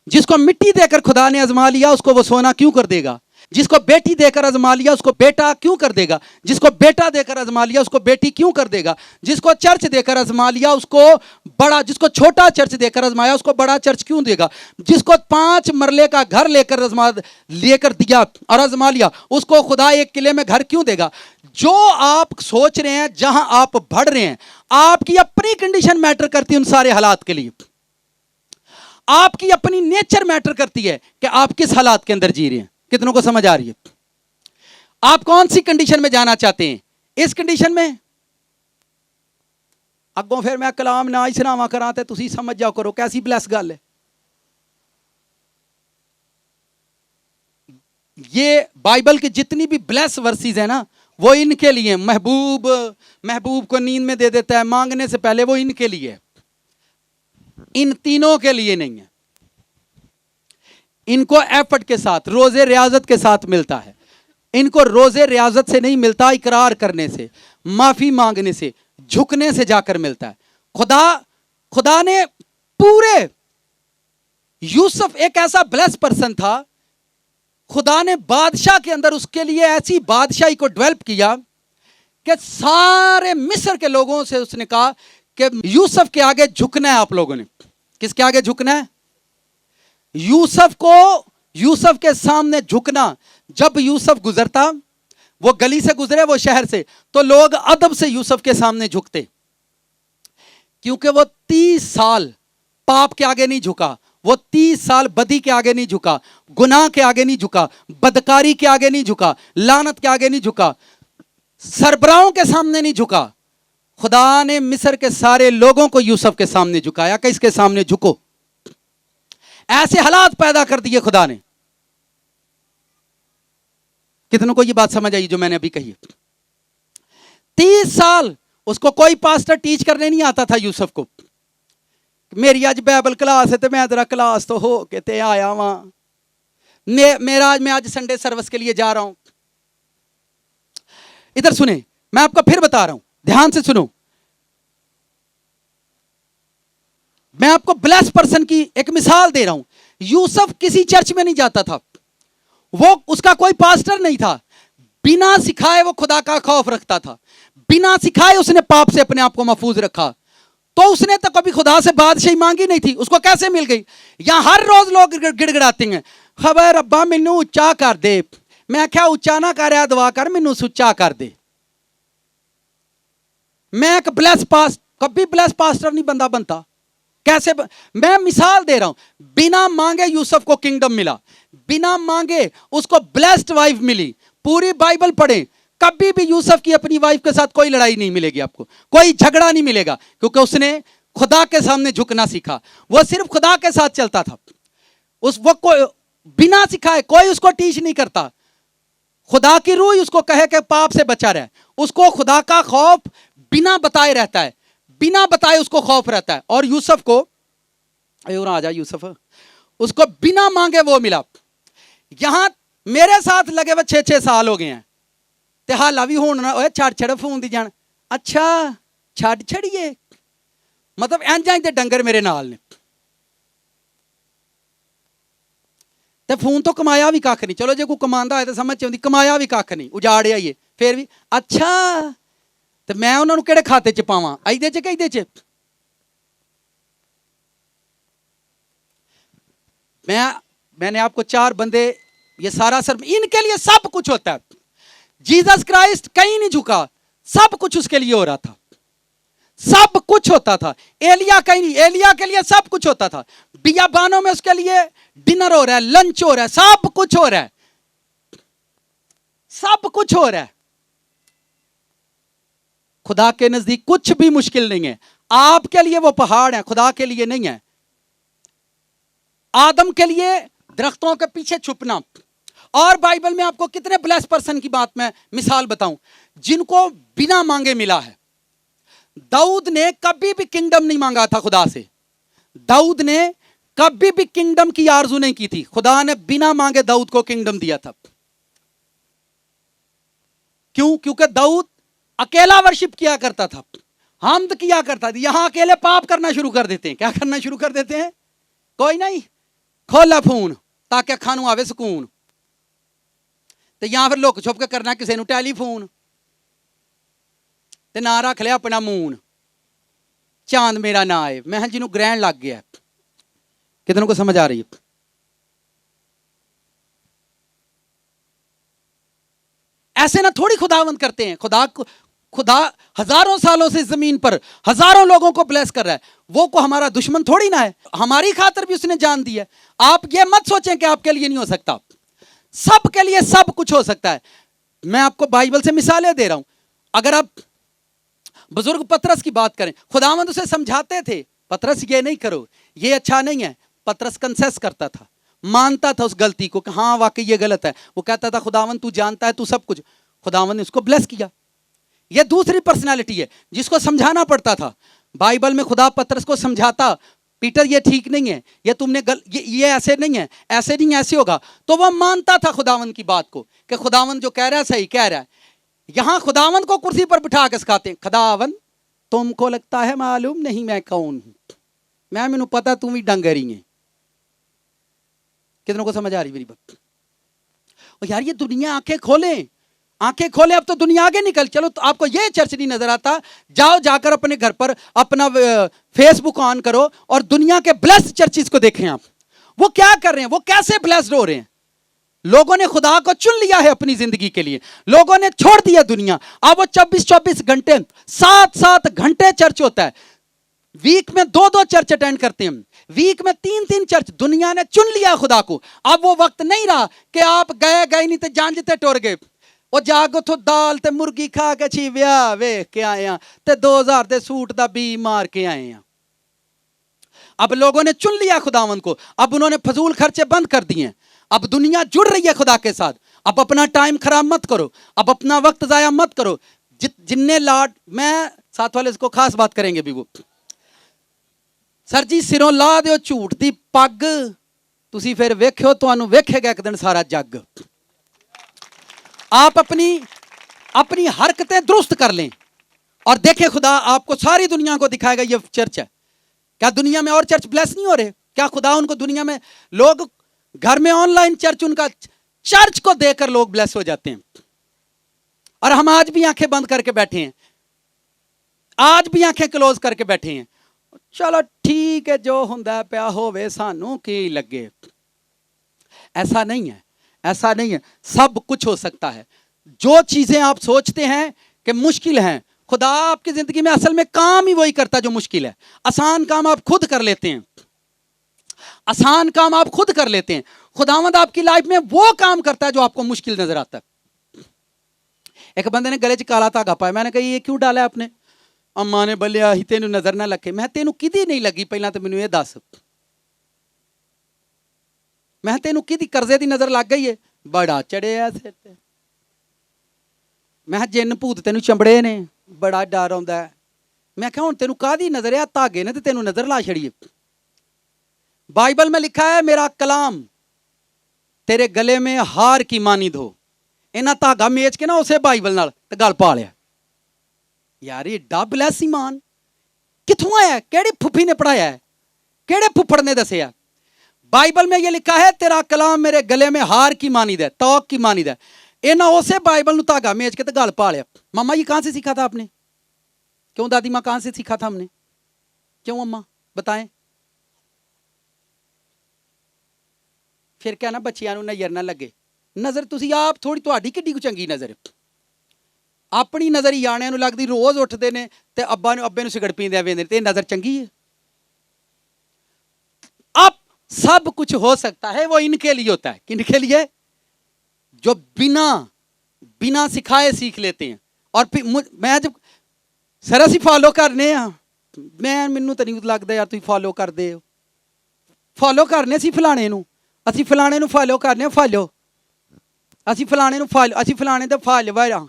जिसको मिट्टी देकर खुदा ने आजमा लिया, उसको वो सोना क्यों कर देगा। जिसको बेटी देकर आजमा लिया, उसको बेटा क्यों कर देगा। जिसको बेटा देकर आजमा लिया, उसको बेटी क्यों कर देगा। जिसको चर्च देकर आजमा लिया, उसको बड़ा, जिसको छोटा चर्च देकर आजमाया, उसको बड़ा चर्च क्यों देगा। जिसको 5 मरले का घर लेकर दिया और आजमा लिया, उसको खुदा 1 किले में घर क्यों देगा। जो आप सोच रहे हैं, जहां आप बढ़ रहे हैं, आपकी अपनी कंडीशन मैटर करती है उन सारे हालात के लिए। आपकी अपनी नेचर मैटर करती है कि आप किस हालात के अंदर जी रहे हैं। कितनों को समझ आ रही है। आप कौन सी कंडीशन में जाना चाहते हैं। इस कंडीशन में अगों फिर मैं कलाम ना ही सुनावा करा ते तुसी समझ जाओ करो कैसी ब्लेस गल है। ये बाइबल की जितनी भी ब्लेस वर्सेस है ना, वो इनके लिए। महबूब को नींद में दे देता है मांगने से पहले, वो इनके लिए, इन तीनों के लिए नहीं है। इनको एफर्ट के साथ, रोजे रियाजत के साथ मिलता है। इनको रोजे रियाजत से नहीं मिलता, इकरार करने से, माफी मांगने से, झुकने से जाकर मिलता है। खुदा ने पूरे, यूसुफ एक ऐसा ब्लेस पर्सन था, खुदा ने बादशाह के अंदर उसके लिए ऐसी बादशाही को डेवलप किया कि सारे मिस्र के लोगों से उसने कहा कि यूसुफ के आगे झुकना है आप लोगों ने। किसके आगे झुकना है। यूसुफ के सामने झुकना। जब यूसुफ गुजरता, वो गली से गुजरे, वो शहर से, तो लोग अदब से यूसुफ के सामने झुकते, क्योंकि वो 30 साल पाप के आगे नहीं झुका, वो 30 साल बदी के आगे नहीं झुका, गुनाह के आगे नहीं झुका, बदकारी के आगे नहीं झुका, लानत के आगे नहीं झुका, सरबराहों के सामने नहीं झुका। खुदा ने मिस्र के सारे लोगों को यूसुफ के सामने झुकाया कि इसके सामने झुको। ऐसे हालात पैदा कर दिए खुदा ने। कितनों को ये बात समझ आई जो मैंने अभी कही। 30 साल उसको कोई पास्टर टीच करने नहीं आता था यूसुफ को। मेरी आज बाइबल क्लास है तो मैं जरा क्लास तो हो के ते आया वहां, मैं आज संडे सर्विस के लिए जा रहा हूं। इधर सुने, मैं आपको फिर बता रहा हूं, ध्यान से सुनो। मैं आपको ब्लेस पर्सन की एक मिसाल दे रहा हूं। यूसुफ किसी चर्च में नहीं जाता था, उसका कोई पास्टर नहीं था। बिना सिखाए वो खुदा का खौफ रखता था, बिना सिखाए उसने पाप से अपने आप को महफूज रखा। तो उसने तो कभी खुदा से बादशाही मांगी नहीं थी, उसको कैसे मिल गई। यहां हर रोज लोग गिड़गिड़ाते हैं, खबर अब्बा मैनू उच्चा कर दे। मैं क्या उच्चा ना कर, दुआ कर मैनू सुच्चा कर दे। मैं एक ब्लेस पास, कभी ब्लेस पास्टर नहीं बंदा बनता। कैसे मैं मिसाल दे रहा हूं, बिना मांगे यूसुफ को किंगडम मिला, बिना मांगे उसको ब्लेस्ड वाइफ मिली। पूरी बाइबल पढ़े, कभी भी यूसुफ की अपनी वाइफ के साथ कोई लड़ाई नहीं मिलेगी आपको, कोई झगड़ा नहीं मिलेगा, क्योंकि उसने खुदा के सामने झुकना सीखा। वो सिर्फ खुदा के साथ चलता था। उस वो कोई बिना सिखाए कोई उसको टीच नहीं करता। खुदा की रूह उसको कहे कि पाप से बचा रहे, उसको खुदा का खौफ बिना बताए रहता है, बिना बताए उसको खौफ रहता है। और यूसुफ को, और आ जा यूसुफ, उसको बिना मांगे वो मिला। यहां मेरे साथ लगे हुए 6-6 साल हो गए हैं, ते हाला भी होना छड़ छड़ फोन दी जान, अच्छा छड़ छड़िए, मतलब इंज दे डंगर मेरे नाल ने, ते फोन तो कमाया भी कख नहीं। चलो जे कोई कमांदा है तो समझ आउंदी, कमाया भी कख नहीं, उजाड़िया ही फिर भी। अच्छा तो मैं उन्होंने किहड़े खाते च पावां, ऐदे च कि ऐदे च? मैंने आपको 4 बंदे, ये सारा सर, इनके लिए सब कुछ होता है। जीसस क्राइस्ट कहीं नहीं झुका, सब कुछ उसके लिए हो रहा था, सब कुछ होता था। एलिया कहीं नहीं, एलिया के लिए सब कुछ होता था। बियाबानों में उसके लिए डिनर हो रहा है, लंच हो रहा है, सब कुछ हो रहा है, सब कुछ हो रहा है। खुदा के नजदीक कुछ भी मुश्किल नहीं है। आपके लिए वो पहाड़ है, खुदा के लिए नहीं है। आदम के लिए दरख्तों के पीछे छुपना। और बाइबल में आपको कितने ब्लेस पर्सन की बात मैं मिसाल बताऊं जिनको बिना मांगे मिला है। दाऊद ने कभी भी किंगडम नहीं मांगा था खुदा से, दाऊद ने कभी भी किंगडम की आरजू नहीं की थी, खुदा ने बिना मांगे दाऊद को किंगडम दिया था। क्यों? क्योंकि दाऊद अकेला वर्शिप किया करता था, हमद किया करता था। यहां अकेले पाप करना शुरू कर देते हैं। क्या करना शुरू कर देते हैं? कोई नहीं, खोला फोन ताकि खानू आवे सुकून, तो यहां फिर लुक छुप के करना किसी ने टेलीफोन, ते ना रख लिया अपना मून, चांद मेरा ना आए। मैं जिन्हों ग्रहण लग गया, कितनों को समझ आ रही है? ऐसे ना थोड़ी खुदावंद करते हैं। खुदा हजारों सालों से जमीन पर हजारों लोगों को ब्लेस कर रहा है। वो को हमारा दुश्मन थोड़ी ना है, हमारी खातिर भी उसने जान दी है। आप ये मत सोचें कि आपके लिए नहीं हो सकता, सबके लिए सब कुछ हो सकता है। मैं आपको बाइबल से मिसालें दे रहा हूं। अगर आप बुजुर्ग पतरस की बात करें, खुदावंद उसे समझाते थे, पतरस ये नहीं करो, ये अच्छा नहीं है। पतरस कंसेस करता था, मानता था उस गलती को कि हाँ वाकई ये गलत है। वो कहता था खुदावंद तू जानता है, तू सब कुछ। खुदावंद ने उसको ब्लेस किया। ये दूसरी पर्सनालिटी है जिसको समझाना पड़ता था। बाइबल में खुदा पतरस को समझाता, पीटर ये ठीक नहीं है, ये तुमने ये ऐसे नहीं है, ऐसे नहीं, ऐसे होगा। तो वह मानता था खुदावंद की बात को कि खुदावंद जो कह रहा है सही कह रहा है। यहां खुदावंद को कुर्सी पर बिठा के सिखाते हैं, खुदावंद तुमको लगता है मालूम नहीं मैं कौन हूं, मैनू पता तुम भी डंगर ही है। कितनों को समझ आ रही मेरी बात? और यार ये दुनिया आंखें खोले, आंखें खोले। अब तो दुनिया आगे निकल। चलो तो आपको ये चर्च नहीं नजर आता, जाओ जाकर अपने घर पर अपना फेसबुक ऑन करो और दुनिया के ब्लेस्ड चर्चिस को देखें आप, वो क्या कर रहे हैं, वो कैसे ब्लेस्ड हो रहे हैं। लोगों ने खुदा को चुन लिया है अपनी जिंदगी के लिए, लोगों ने छोड़ दिया दुनिया। अब वो 24-24 घंटे 7-7 घंटे चर्च होता है, वीक में 2-2 चर्च अटेंड करते हैं, वीक में 3-3 चर्च। दुनिया ने चुन लिया खुदा को। अब वो वक्त नहीं रहा कि आप गए नहीं तो जानते टुर गए। वो जागो तो दाल ते मुर्गी खा के छी व्याह वेख के आए हैं ते 2000 दे सूट दा बी मार के आए हैं। अब लोगों ने चुन लिया खुदावंद को, अब उन्होंने फजूल खर्चे बंद कर दिए। अब दुनिया जुड़ रही है खुदा के साथ। अब अपना टाइम खराब मत करो, अब अपना वक्त जाया मत करो। जिन्ने लाड, मैं साथ वाले इसको खास बात करेंगे भी, वो सर जी सिरों ला दो झूठ दी पग, तुसी फिर वेख्यो तुहानू वेखेगा एक दिन सारा जग। आप अपनी हरकतें दुरुस्त कर लें और देखें खुदा आपको सारी दुनिया को दिखाएगा ये चर्च है। क्या दुनिया में और चर्च ब्लेस नहीं हो रहे? क्या खुदा उनको दुनिया में, लोग घर में ऑनलाइन चर्च, उनका चर्च को देखकर लोग ब्लेस हो जाते हैं। और हम आज भी आंखें बंद करके बैठे हैं, आज भी आंखें क्लोज करके बैठे हैं। चलो ठीक है, जो हुंदा पिया होवे सानू की लगे। ऐसा नहीं है, ऐसा नहीं है। सब कुछ हो सकता है। जो चीजें आप सोचते हैं कि मुश्किल हैं, खुदा आपकी जिंदगी में असल में काम ही वही करता जो मुश्किल है। आसान काम आप खुद कर लेते हैं, आसान काम आप खुद कर लेते हैं। खुदावंद आपकी लाइफ में वो काम करता है जो आपको मुश्किल नजर आता है। एक बंदे ने गले च काला धागा पाया, मैंने कहा ये क्यों डाला आपने? अम्मा ने बलिया ही तेन नजर ना लगे। मैं तेन किदी नहीं लगी, पहला तो मैनू ये दस, मैं तेन किदी कर्जे की नजर लग गई है? बड़ा चढ़िया सिर ते। मैं जिन भूत तेन चंबड़े ने, बड़ा डर आउंदा है। मैं क्या हुण तेन काहदी नजर है? धागे ने तो तेन नजर ला छड़िए। बाइबल में लिखा है मेरा कलाम तेरे गले में हार की मानी दो। इन्हां धागा मेच के ना उसे बाइबल नाल ते गल पा लिया। यार ये डब लैस ईमान कित्थों आया? केड़ी फुफी ने पढ़ाया है? केड़े फुफड़ ने दसिया? बाइबल में ये लिखा है तेरा कलाम मेरे गले में हार की मानी दे, तौक की मानी दे। इन्हां उसे बाइबल नूं धागा मेच के ते गल पा लिया। मामा ये कहां से सीखा था आपने? क्यों दादी माँ कहां से सीखा था हमने? क्यों अम्मा बताएं? फिर क्या ना बच्चियां नूं नजर ना लगे। नजर तुसी आप थोड़ी तुहाडी किड्डी को चंगी नजर अपनी नजर ही आणियां नूं लगदी। रोज उठदे ने ते अब्बा नूं अब्बे नूं सिगड़ पींदे वेंदे ने ते नजर चंगी है। अब सब कुछ हो सकता है, वो इनके लिए होता है। किनके लिए? जो बिना बिना सिखाए सीख लेते हैं। और फिर मैं जब सर असीं फॉलो करने आ, मैनू तो नहीं लगता यार तुसीं फॉलो करदे हो। फॉलो करने असीं फलाणे नूं, असीं फलाणे नूं फॉलो करने फॉलो, असीं फलाणे नूं फॉलो, असीं फलाणे दे फॉलोवर हां।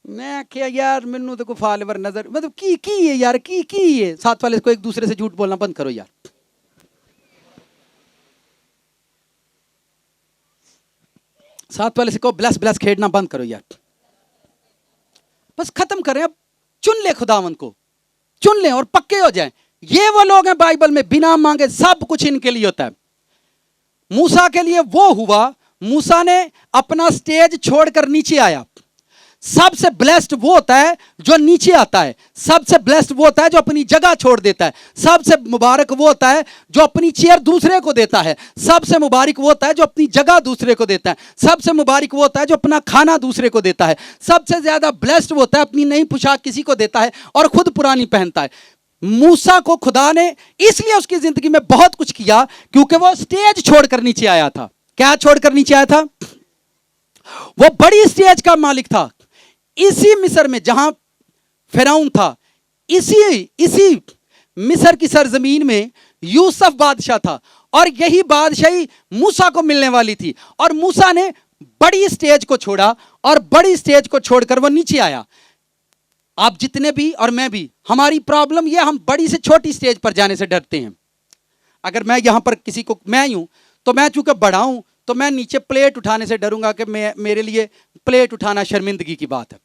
मैं आख्या यार मैनू तो कोई फॉलोवर नजर मतलब की है यार, की है? साथ वाले को एक दूसरे से झूठ बोलना बंद करो यार। साथ वाले से को ब्लस ब्लस खेड़ना बंद करो यार। बस खत्म करें, अब चुन ले खुदावंद को, चुन ले और पक्के हो जाएं। ये वो लोग हैं बाइबल में बिना मांगे सब कुछ इनके लिए होता है। मूसा के लिए वो हुआ, मूसा ने अपना स्टेज छोड़कर नीचे आया। सबसे ब्लेस्ड वो होता है जो नीचे आता है, सबसे ब्लेस्ड वो होता है जो अपनी जगह छोड़ देता है, सबसे मुबारक वो होता है जो अपनी चेयर दूसरे को देता है, सबसे मुबारक वो होता है जो अपनी जगह दूसरे को देता है, सबसे मुबारक वो होता है जो अपना खाना दूसरे को देता है, सबसे ज्यादा ब्लेस्ड वो होता है अपनी नई पोशाक किसी को देता है और खुद पुरानी पहनता है। मूसा को खुदा ने इसलिए उसकी जिंदगी में बहुत कुछ किया क्योंकि वो स्टेज छोड़कर नीचे आया था। क्या छोड़कर नीचे आया था? वो बड़ी स्टेज का मालिक था। इसी मिस्र में जहां फिरौन था, इसी मिस्र की सरजमीन में यूसुफ बादशाह था और यही बादशाही मूसा को मिलने वाली थी। और मूसा ने बड़ी स्टेज को छोड़ा और बड़ी स्टेज को छोड़कर वो नीचे आया। आप जितने भी और मैं भी, हमारी प्रॉब्लम ये, हम बड़ी से छोटी स्टेज पर जाने से डरते हैं। अगर मैं यहां पर किसी को, मैं यूं तो मैं चूंकि बड़ा हूं तो मैं नीचे प्लेट उठाने से डरूंगा कि मेरे लिए प्लेट उठाना शर्मिंदगी की बात है।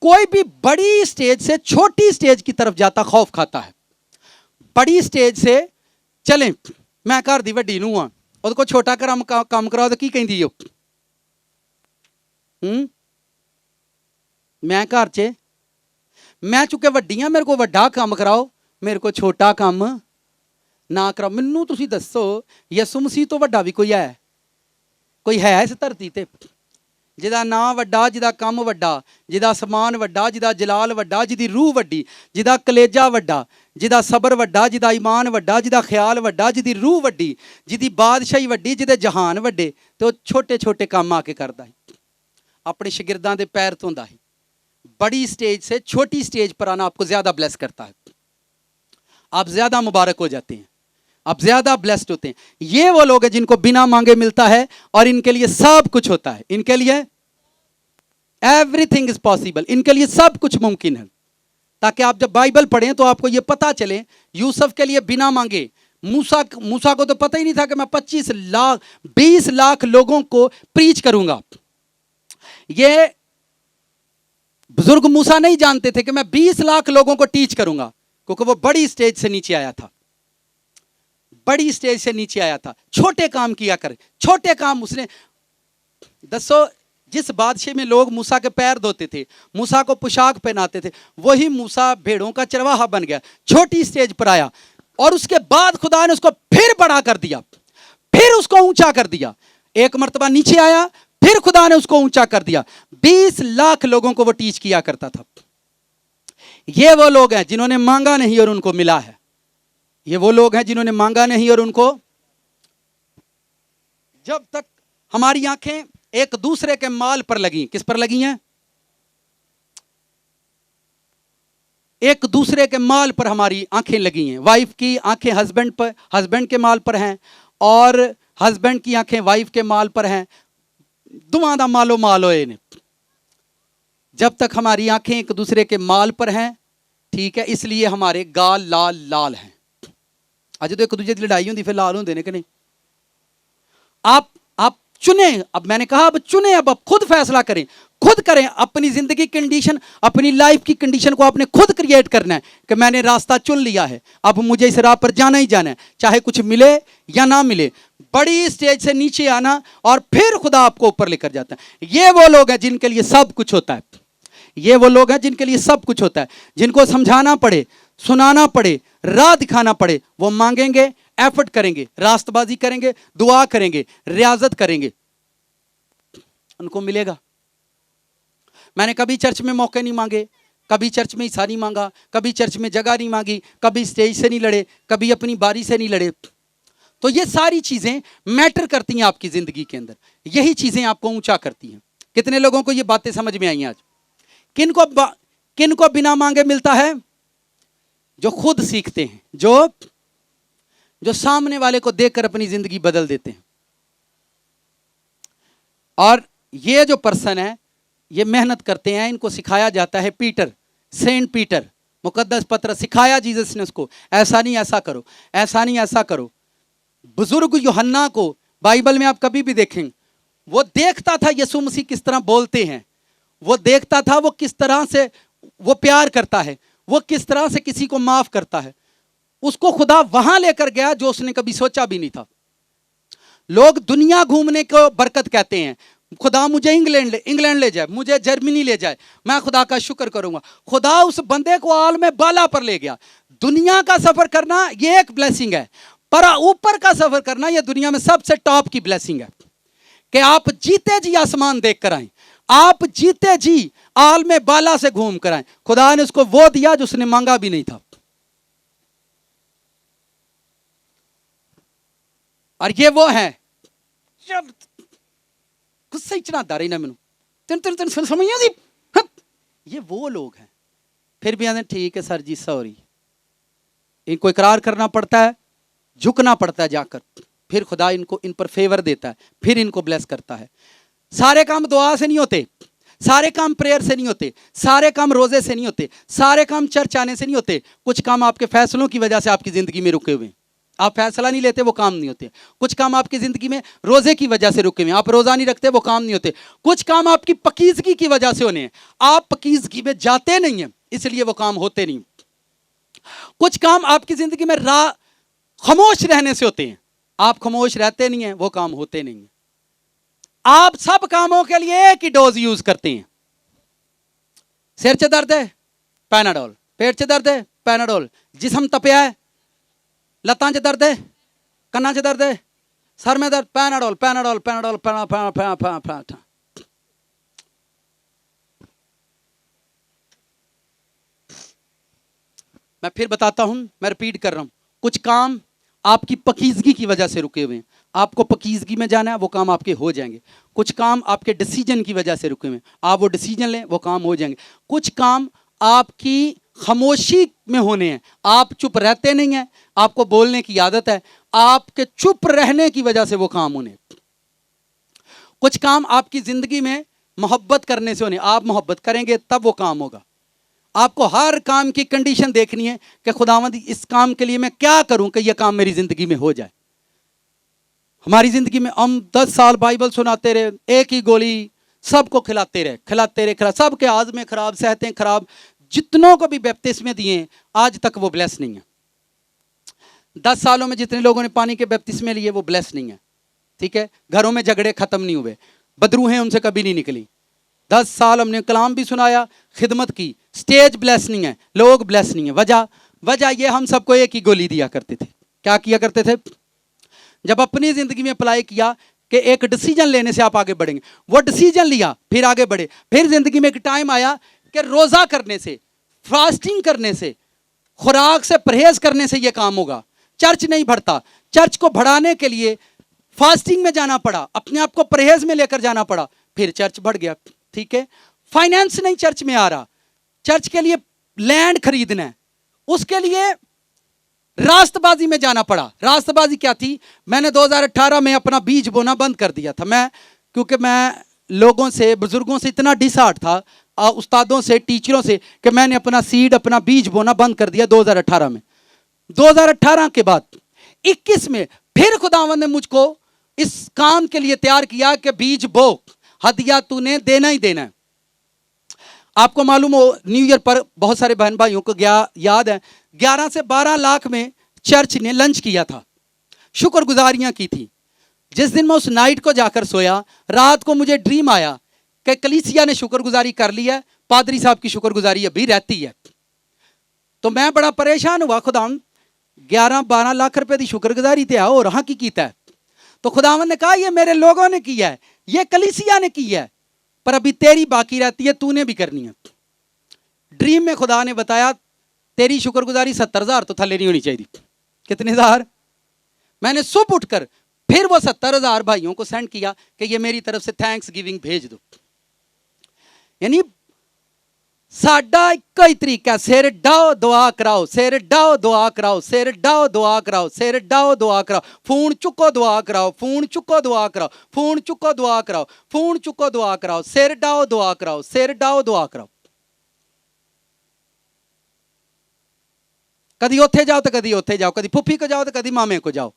कोई भी बड़ी स्टेज से छोटी स्टेज की तरफ जाता खौफ खाता है। बड़ी स्टेज से चलें, मैं घर दी वड्डी नूं हां, ਉਹਦੇ को छोटा काम कराओ तो की कहंदी हो? मैं घर च, मैं चुके वड्डी हां, मेरे को वड्डा काम कराओ, मेरे को छोटा काम ना कराओ। मैनू तुसीं दसो यसू मसीह तो वड्डा भी कोई है? कोई है इस धरती ते जिदा ना वड्डा, जिदा कम वड्डा, जिदा समान वड्डा, जिदा जलाल वड्डा, जिदी रूह वड्डी, जिदा कलेजा वड्डा, जिदा सबर वड्डा, जिदा ईमान वड्डा, जिदा ख्याल वड्डा, जिदी रूह वड्डी, जिदी बादशाही वड्डी, जिदे जहान वड्डे, तो छोटे छोटे काम आके करदा है, अपने शागिर्दां दे पैर धोंदा है। बड़ी स्टेज से छोटी स्टेज पर आना आपको ज्यादा ब्लेस करता है, आप ज्यादा मुबारक हो जाते हैं, आप ज्यादा ब्लेस्ड होते हैं। ये वो लोग हैं जिनको बिना मांगे मिलता है और इनके लिए सब कुछ होता है। इनके लिए एवरीथिंग इज पॉसिबल, इनके लिए सब कुछ मुमकिन है। ताकि आप जब बाइबल पढ़ें तो आपको ये पता चले, यूसुफ के लिए बिना मांगे, मूसा को तो पता ही नहीं था कि मैं 20 लाख लोगों को प्रीच करूंगा। ये बुजुर्ग मूसा नहीं जानते थे कि मैं 20 लाख लोगों को टीच करूंगा, क्योंकि वो बड़ी स्टेज से नीचे आया था, बड़ी स्टेज से नीचे आया था। छोटे काम किया कर, छोटे काम उसने, दसो जिस बादशाह में लोग मूसा के पैर धोते थे, मूसा को पोशाक पहनाते थे, वही मूसा भेड़ों का चरवाहा बन गया, छोटी स्टेज पर आया। और उसके बाद खुदा ने उसको फिर बड़ा कर दिया, फिर उसको ऊंचा कर दिया। एक मर्तबा नीचे आया, फिर खुदा ने उसको ऊंचा कर दिया। 20 लाख लोगों को वो टीच किया करता था। ये वो लोग हैं जिन्होंने मांगा नहीं और उनको मिला है। ये वो लोग हैं जिन्होंने मांगा नहीं और उनको, जब तक हमारी आंखें एक दूसरे के माल पर लगी, किस पर लगी हैं? एक दूसरे के माल पर हमारी आंखें लगी हैं। वाइफ की आंखें हस्बैंड पर, हस्बैंड के माल पर हैं, और हस्बैंड की आंखें वाइफ के माल पर हैं। दुआ दा मालो माल होए ने। जब तक हमारी आंखें एक दूसरे के माल पर हैं, ठीक है, इसलिए हमारे गाल लाल लाल हैं। अज तो एक दूसरे की लड़ाई होती फिर लाल होंगे ने कि नहीं? आप चुने, अब मैंने कहा अब चुने, अब आप खुद फैसला करें, खुद करें। अपनी जिंदगी की कंडीशन, अपनी लाइफ की कंडीशन को आपने खुद क्रिएट करना है कि मैंने रास्ता चुन लिया है, अब मुझे इस राह पर जाना ही जाना है, चाहे कुछ मिले या ना मिले। बड़ी स्टेज से नीचे आना और फिर खुदा आपको ऊपर लेकर जाता है। ये वो लोग हैं जिनके लिए सब कुछ होता है। ये वो लोग हैं जिनके लिए सब कुछ होता है, जिनको समझाना पड़े, सुनाना पड़े, राह दिखाना पड़े, वो मांगेंगे, एफर्ट करेंगे, रास्तबाजी करेंगे, दुआ करेंगे, रियाजत करेंगे, उनको मिलेगा। मैंने कभी चर्च में मौके नहीं मांगे, कभी चर्च में हिस्सा नहीं मांगा, कभी चर्च में जगह नहीं मांगी, कभी स्टेज से नहीं लड़े, कभी अपनी बारी से नहीं लड़े। तो ये सारी चीजें मैटर करती हैं आपकी जिंदगी के अंदर, यही चीजें आपको ऊंचा करती हैं। कितने लोगों को ये बातें समझ में आई आज? किनको बिना मांगे मिलता है? जो खुद सीखते हैं, जो सामने वाले को देखकर अपनी जिंदगी बदल देते हैं। और ये जो पर्सन है, ये मेहनत करते हैं, इनको सिखाया जाता है। पीटर, सेंट पीटर, मुकद्दस पत्र सिखाया जीसस ने उसको, ऐसा नहीं ऐसा करो, ऐसा नहीं ऐसा करो। बुजुर्ग यूहन्ना को बाइबल में आप कभी भी देखेंगे, वो देखता था यीशु मसीह किस तरह बोलते हैं, वो देखता था वो किस तरह से वो प्यार करता है, वो किस तरह से किसी को माफ करता है। उसको खुदा वहां लेकर गया जो उसने कभी सोचा भी नहीं था। लोग दुनिया घूमने को बरकत कहते हैं। खुदा मुझे इंग्लैंड ले जाए, मुझे जर्मनी ले जाए, मैं खुदा का शुक्र करूंगा। खुदा उस बंदे को आल में बाला पर ले गया। दुनिया का सफर करना ये एक ब्लेसिंग है, पर ऊपर का सफर करना ये दुनिया में सबसे टॉप की ब्लेसिंग है कि आप जीते जी आसमान देख कर आए, आप जीते जी आल में बाला से घूम कर आए। खुदा ने उसको वो दिया जो उसने मांगा भी नहीं था। और ये वो है, गुस्सा ही चढ़ाता रही ना मैनू, समझ ये वो लोग हैं। फिर भी आते ठीक है सर जी सॉरी, इनको इकरार करना पड़ता है, झुकना पड़ता है जाकर, फिर खुदा इनको इन पर फेवर देता है, फिर इनको ब्लेस करता है। सारे काम दुआ से नहीं होते, सारे काम प्रेयर से नहीं होते, सारे काम रोजे से नहीं होते, सारे काम चर्च आने से नहीं होते। कुछ काम आपके फैसलों की वजह से आपकी जिंदगी में रुके हुए, आप फैसला नहीं लेते वो काम नहीं होते। कुछ काम आपकी जिंदगी में रोजे की वजह से रुके हुए, आप रोजा नहीं रखते वो काम नहीं होते। कुछ काम आपकी पकीजगी की वजह से होने हैं, आप पकीजगी में जाते नहीं हैं इसलिए वो काम होते नहीं। कुछ काम आपकी जिंदगी में खामोश रहने से होते हैं, आप खामोश रहते नहीं हैं वो काम होते नहीं हैं। आप सब कामों के लिए एक ही डोज यूज करते हैं। सिर च दर्द है पैनाडोल, पेट च दर्द है पैनाडोल, जिस्म तपया है, लत्तां च दर्द है, कन्ना च दर्द है, सर में दर्द, पैनाडोल पैनाडोल पैनाडोल पैनाडोल। मैं फिर बताता हूं, मैं रिपीट कर रहा हूं। कुछ काम आपकी पकीजगी की वजह से रुके हुए हैं, आपको पकीजगी में जाना है वो काम आपके हो जाएंगे। कुछ काम आपके डिसीजन की वजह से रुके हुए हैं, आप वो डिसीजन लें वो काम हो जाएंगे। कुछ काम आपकी खामोशी में होने हैं, आप चुप रहते नहीं हैं, आपको बोलने की आदत है, आपके चुप रहने की वजह से वो काम होने। कुछ काम आपकी जिंदगी में मोहब्बत करने से होने, आप मोहब्बत करेंगे तब वो काम होगा। आपको हर काम की कंडीशन देखनी है कि खुदावंद इस काम के लिए मैं क्या करूं कि यह काम मेरी जिंदगी में हो जाए। हमारी जिंदगी में हम 10 साल बाइबल सुनाते रहे, एक ही गोली सबको खिलाते रहे, सबके आज़मे खराब, सहते हैं खराब, जितनों को भी बपतिस्मे दिए आज तक वो ब्लेस नहीं है। 10 सालों में जितने लोगों ने पानी के बपतिस्मे लिए वो ब्लेस नहीं है। ठीक है, घरों में झगड़े खत्म नहीं हुए, बदरूहें उनसे कभी नहीं निकली। 10 साल हमने कलाम भी सुनाया, खिदमत की, स्टेज ब्लेस नहीं है, लोग ब्लेस नहीं है। वजह ये हम सबको एक ही गोली दिया करते थे। क्या किया करते थे? जब अपनी जिंदगी में अप्लाई किया कि एक डिसीजन लेने से आप आगे बढ़ेंगे, वो डिसीजन लिया, फिर आगे बढ़े। फिर जिंदगी में एक टाइम आया कि रोजा करने से, फास्टिंग करने से, खुराक से परहेज करने से ये काम होगा। चर्च नहीं बढ़ता। चर्च को बढ़ाने के लिए फास्टिंग में जाना पड़ा, अपने आप को परहेज में लेकर जाना पड़ा, फिर चर्च बढ़ गया। ठीक है, फाइनेंस नहीं चर्च में आ रहा, चर्च के लिए लैंड खरीदना है, उसके लिए रास्तबाजी में जाना पड़ा। रास्तबाजी क्या थी? मैंने 2018 में अपना बीज बोना बंद कर दिया था। क्योंकि मैं लोगों से, बुजुर्गों से इतना डिसहार्ट था, उस्तादों से, टीचरों से, कि मैंने अपना सीड, अपना बीज बोना बंद कर दिया 2018 में। 2018 के बाद 21 में फिर खुदावंद ने मुझको इस काम के लिए तैयार किया कि बीज बो, हदिया तूने देना ही देना है। आपको मालूम हो, न्यू ईयर पर बहुत सारे बहन भाइयों को याद है, 11 से 12 लाख में चर्च ने लंच किया था, शुक्रगुजारियां की थी। जिस दिन मैं उस नाइट को जाकर सोया, रात को मुझे ड्रीम आया कि कलीसिया ने शुक्रगुजारी कर ली है, पादरी साहब की शुक्रगुजारी अभी रहती है। तो मैं बड़ा परेशान हुआ, खुदा 11-12 लाख रुपए की शुक्रगुजारी तो है, और हाँ की कीता है। तो खुदावन ने कहा ये मेरे लोगों ने किया है, ये कलीसिया ने किया है, पर अभी तेरी बाकी रहती है, तूने भी करनी है। ड्रीम में खुदा ने बताया तेरी शुक्रगुजारी 70,000 तो थल्ले नहीं होनी चाहिए। कितने हजार? मैंने सुबह उठकर फिर वो 70,000 भाइयों को सेंड किया कि ये मेरी तरफ से थैंक्स गिविंग भेज दो। यानी साडा एक ही तरीका, सिर डाओ दुआ कराओ, सिर डाओ दुआ कराओ, सिर डाओ दुआ कराओ, सिर डाओ दुआ कराओ, फोन चुको दुआ कराओ, फोन चुको दुआ कराओ, फोन चुको दुआ कराओ, फोन चुको दुआ कराओ, सिर डाओ दुआ कराओ, सिर डाओ दुआ कराओ। कदी उत्थे जाओ तो कदी उत्थे जाओ, कदी फुफी को जाओ तो कदी मामे को जाओ।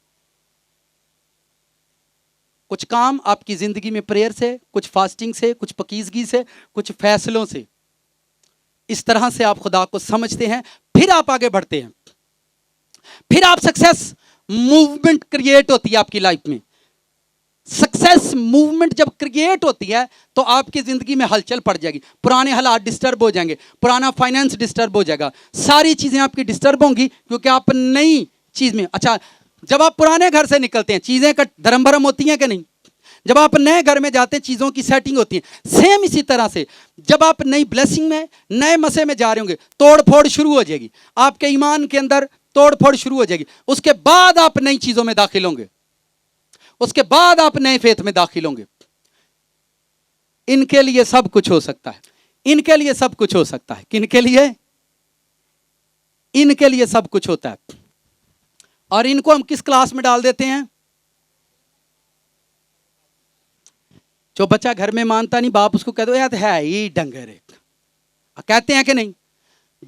कुछ काम आपकी जिंदगी में प्रेयर से, कुछ फास्टिंग से, कुछ पकीजगी से, कुछ फैसलों से, इस तरह से आप खुदा को समझते हैं, फिर आप आगे बढ़ते हैं, फिर आप सक्सेस मूवमेंट क्रिएट होती है आपकी लाइफ में। सक्सेस मूवमेंट जब क्रिएट होती है तो आपकी जिंदगी में हलचल पड़ जाएगी, पुराने हालात डिस्टर्ब हो जाएंगे, पुराना फाइनेंस डिस्टर्ब हो जाएगा, सारी चीजें आपकी डिस्टर्ब होंगी, क्योंकि आप नई चीज में। अच्छा, जब आप पुराने घर से निकलते हैं चीजें का धर्म भरम होती हैं कि नहीं? जब आप नए घर में जाते हैं चीजों की सेटिंग होती है। सेम इसी तरह से जब आप नई ब्लेसिंग में, नए मसे में जा रहे होंगे, तोड़ फोड़ शुरू हो जाएगी, आपके ईमान के अंदर तोड़ फोड़ शुरू हो जाएगी। उसके बाद आप नई चीजों में दाखिल होंगे, उसके बाद आप नए फेथ में दाखिल होंगे। इनके लिए सब कुछ हो सकता है, इनके लिए सब कुछ हो सकता है। किनके लिए? इनके लिए सब कुछ होता है। और इनको हम किस क्लास में डाल देते हैं? जो बच्चा घर में मानता नहीं, बाप उसको कह दो यार है ही डंगर है, कहते हैं कि नहीं?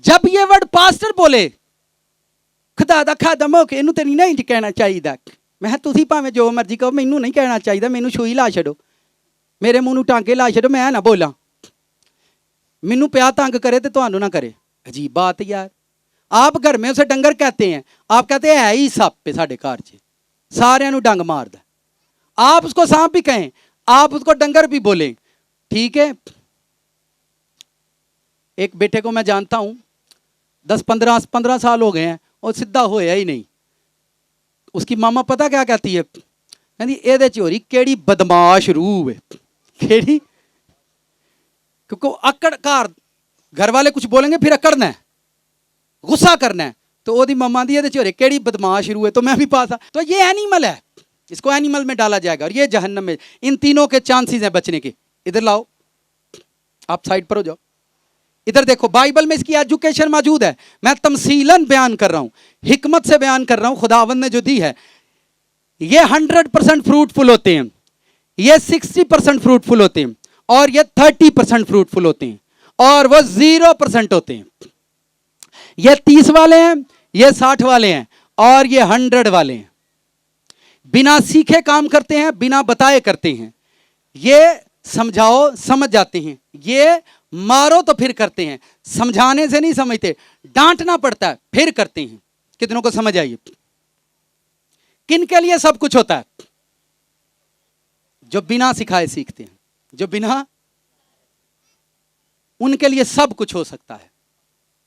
जब ये वर्ड पास्टर बोले खुदा दा खादम हो के इनू ते नहीं कहना चाहिए, मैं तुसी भावें जो मर्जी कहो, मैनू नहीं कहना चाहिए, मैनू छुई ला छड़ो, मेरे मुंह नू टांके ला छड़ो, मैं ना बोला, मैनू प्या तंग करे तो तुहानू ना करे। अजीब बात यार, आप घर में उसे डंगर कहते हैं, आप कहते हैं है ही सप है साढ़े घर च, सारे डंग मारदा। आप उसको सांप भी कहें, आप उसको डंगर भी बोले, ठीक है। एक बेटे को मैं जानता हूं, 10-15 साल हो गए हैं और सीधा होया ही नहीं। उसकी मामा पता क्या कहती है? कहती एदे चोरी केड़ी बदमाश रूह है, केड़ी, क्योंकि अकड़ घर वाले कुछ बोलेंगे फिर अकड़ना है, गुस्सा करना है, तो ओदी मम्मा दी एदे चोरी केड़ी बदमाश रूह है, तो मैं भी पास। तो ये एनिमल है, इसको एनिमल में डाला जाएगा और ये जहन्नम में। इन तीनों के चांसेस हैं बचने के। इधर लाओ, आप साइड पर हो जाओ, इधर देखो, बाइबल में इसकी एजुकेशन मौजूद है। मैं तमसीलन बयान कर रहा हूं, हिकमत से बयान कर रहा हूं, खुदावंद ने जो दी है। ये 100% फ्रूटफुल होते हैं, ये 60% फ्रूटफुल होते हैं, और ये 30% फ्रूटफुल होते हैं, और वो 0% होते हैं। ये 30 वाले हैं, ये 60 वाले हैं, और ये 100 वाले हैं। बिना सीखे काम करते हैं, बिना बताए करते हैं। ये समझाओ समझ जाते हैं, ये मारो तो फिर करते हैं, समझाने से नहीं समझते, डांटना पड़ता है फिर करते हैं। कितनों को समझ आइए? किन के लिए सब कुछ होता है? जो बिना सिखाए सीखते हैं, जो बिना, उनके लिए सब कुछ हो सकता है।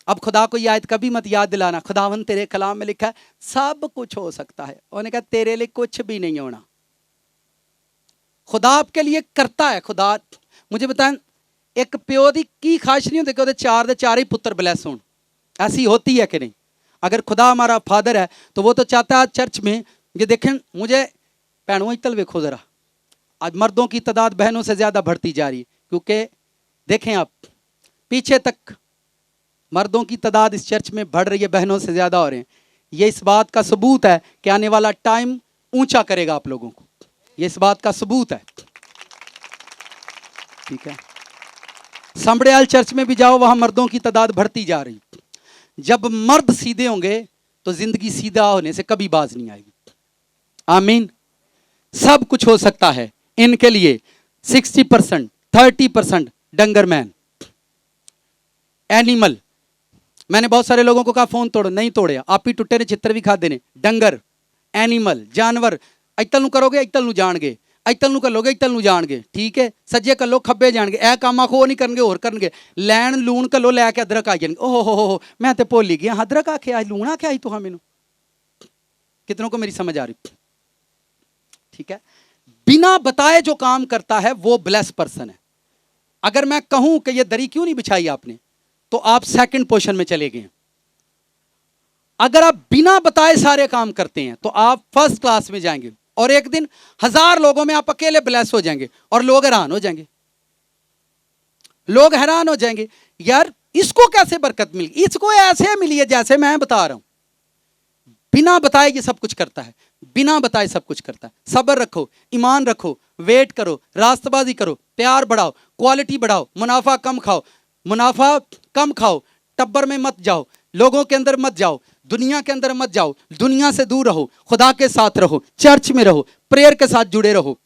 अब खुदा को ये आयत कभी मत याद दिलाना, खुदावंद तेरे कलाम में लिखा है सब कुछ हो सकता है। उन्होंने कहा तेरे लिए कुछ भी नहीं होना। खुदा आपके लिए करता है। खुदा, मुझे बताएं, एक प्यो की ख्वाहिश नहीं होती कि 4 दे 4 ही पुत्र ब्लैस होण? ऐसी होती है कि नहीं? अगर खुदा हमारा फादर है तो वो तो चाहता है चर्च में, ये देखें मुझे भैनों इतल देखो ज़रा, आज मर्दों की तादाद बहनों से ज़्यादा बढ़ती जा रही है, क्योंकि देखें आप पीछे तक मर्दों की तादाद इस चर्च में बढ़ रही है, बहनों से ज़्यादा हो रहे हैं। ये इस बात का सबूत है कि आने वाला टाइम ऊंचा करेगा आप लोगों को, ये इस बात का सबूत है। ठीक है, संबड़ियाल चर्च में भी जाओ, वहां मर्दों की तादाद बढ़ती जा रही। जब मर्द सीधे होंगे तो जिंदगी सीधा होने से कभी बाज नहीं आएगी। आमीन। सब कुछ हो सकता है इनके लिए। 60%, 30% डंगर मैन, एनिमल। मैंने बहुत सारे लोगों को कहा फोन तोड़ो, नहीं तोड़े, आप ही टुट्टे ने चित्र भी खा देने। डंगर, एनिमल, जानवर, इतल नू करोगे इतल नू जाणगे, इतल नू करोगे इतल नू जाणगे। ठीक है, सज्जे कलो खब्बे जाणगे, ए काम आखो वो नहीं करनगे होर करनगे। लैन लूण कलो लैके अदरक आ जाएंगे। ओहो हो मैं तो भुल ही गया, अदरक आखे आज लूण आखे आई तुहां मैनू। कितनों को मेरी समझ आ रही? ठीक है, बिना बताए जो काम करता है वो ब्लेस पर्सन है। अगर मैं कहूं कि ये दरी क्यों नहीं बिछाई आपने, तो आप सेकंड पोजीशन में चले गए। अगर आप बिना बताए सारे काम करते हैं तो आप फर्स्ट क्लास में जाएंगे, और एक दिन 1000 लोगों में आप अकेले ब्लेस हो जाएंगे और लोग हैरान हो जाएंगे। लोग हैरान हो जाएंगे, यार इसको कैसे बरकत मिली, इसको ऐसे मिली है जैसे मैं बता रहा हूं। बिना बताए ये सब कुछ करता है, बिना बताए सब कुछ करता है। सब्र रखो, ईमान रखो, वेट करो, रास्तबाजी करो, प्यार बढ़ाओ, क्वालिटी बढ़ाओ, मुनाफा कम खाओ, मुनाफा कम खाओ, टब्बर में मत जाओ, लोगों के अंदर मत जाओ, दुनिया के अंदर मत जाओ, दुनिया से दूर रहो, खुदा के साथ रहो, चर्च में रहो, प्रेयर के साथ जुड़े रहो।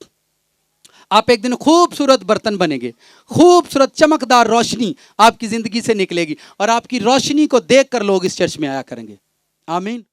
आप एक दिन खूबसूरत बर्तन बनेंगे, खूबसूरत चमकदार रोशनी आपकी जिंदगी से निकलेगी, और आपकी रोशनी को देखकर लोग इस चर्च में आया करेंगे। आमीन।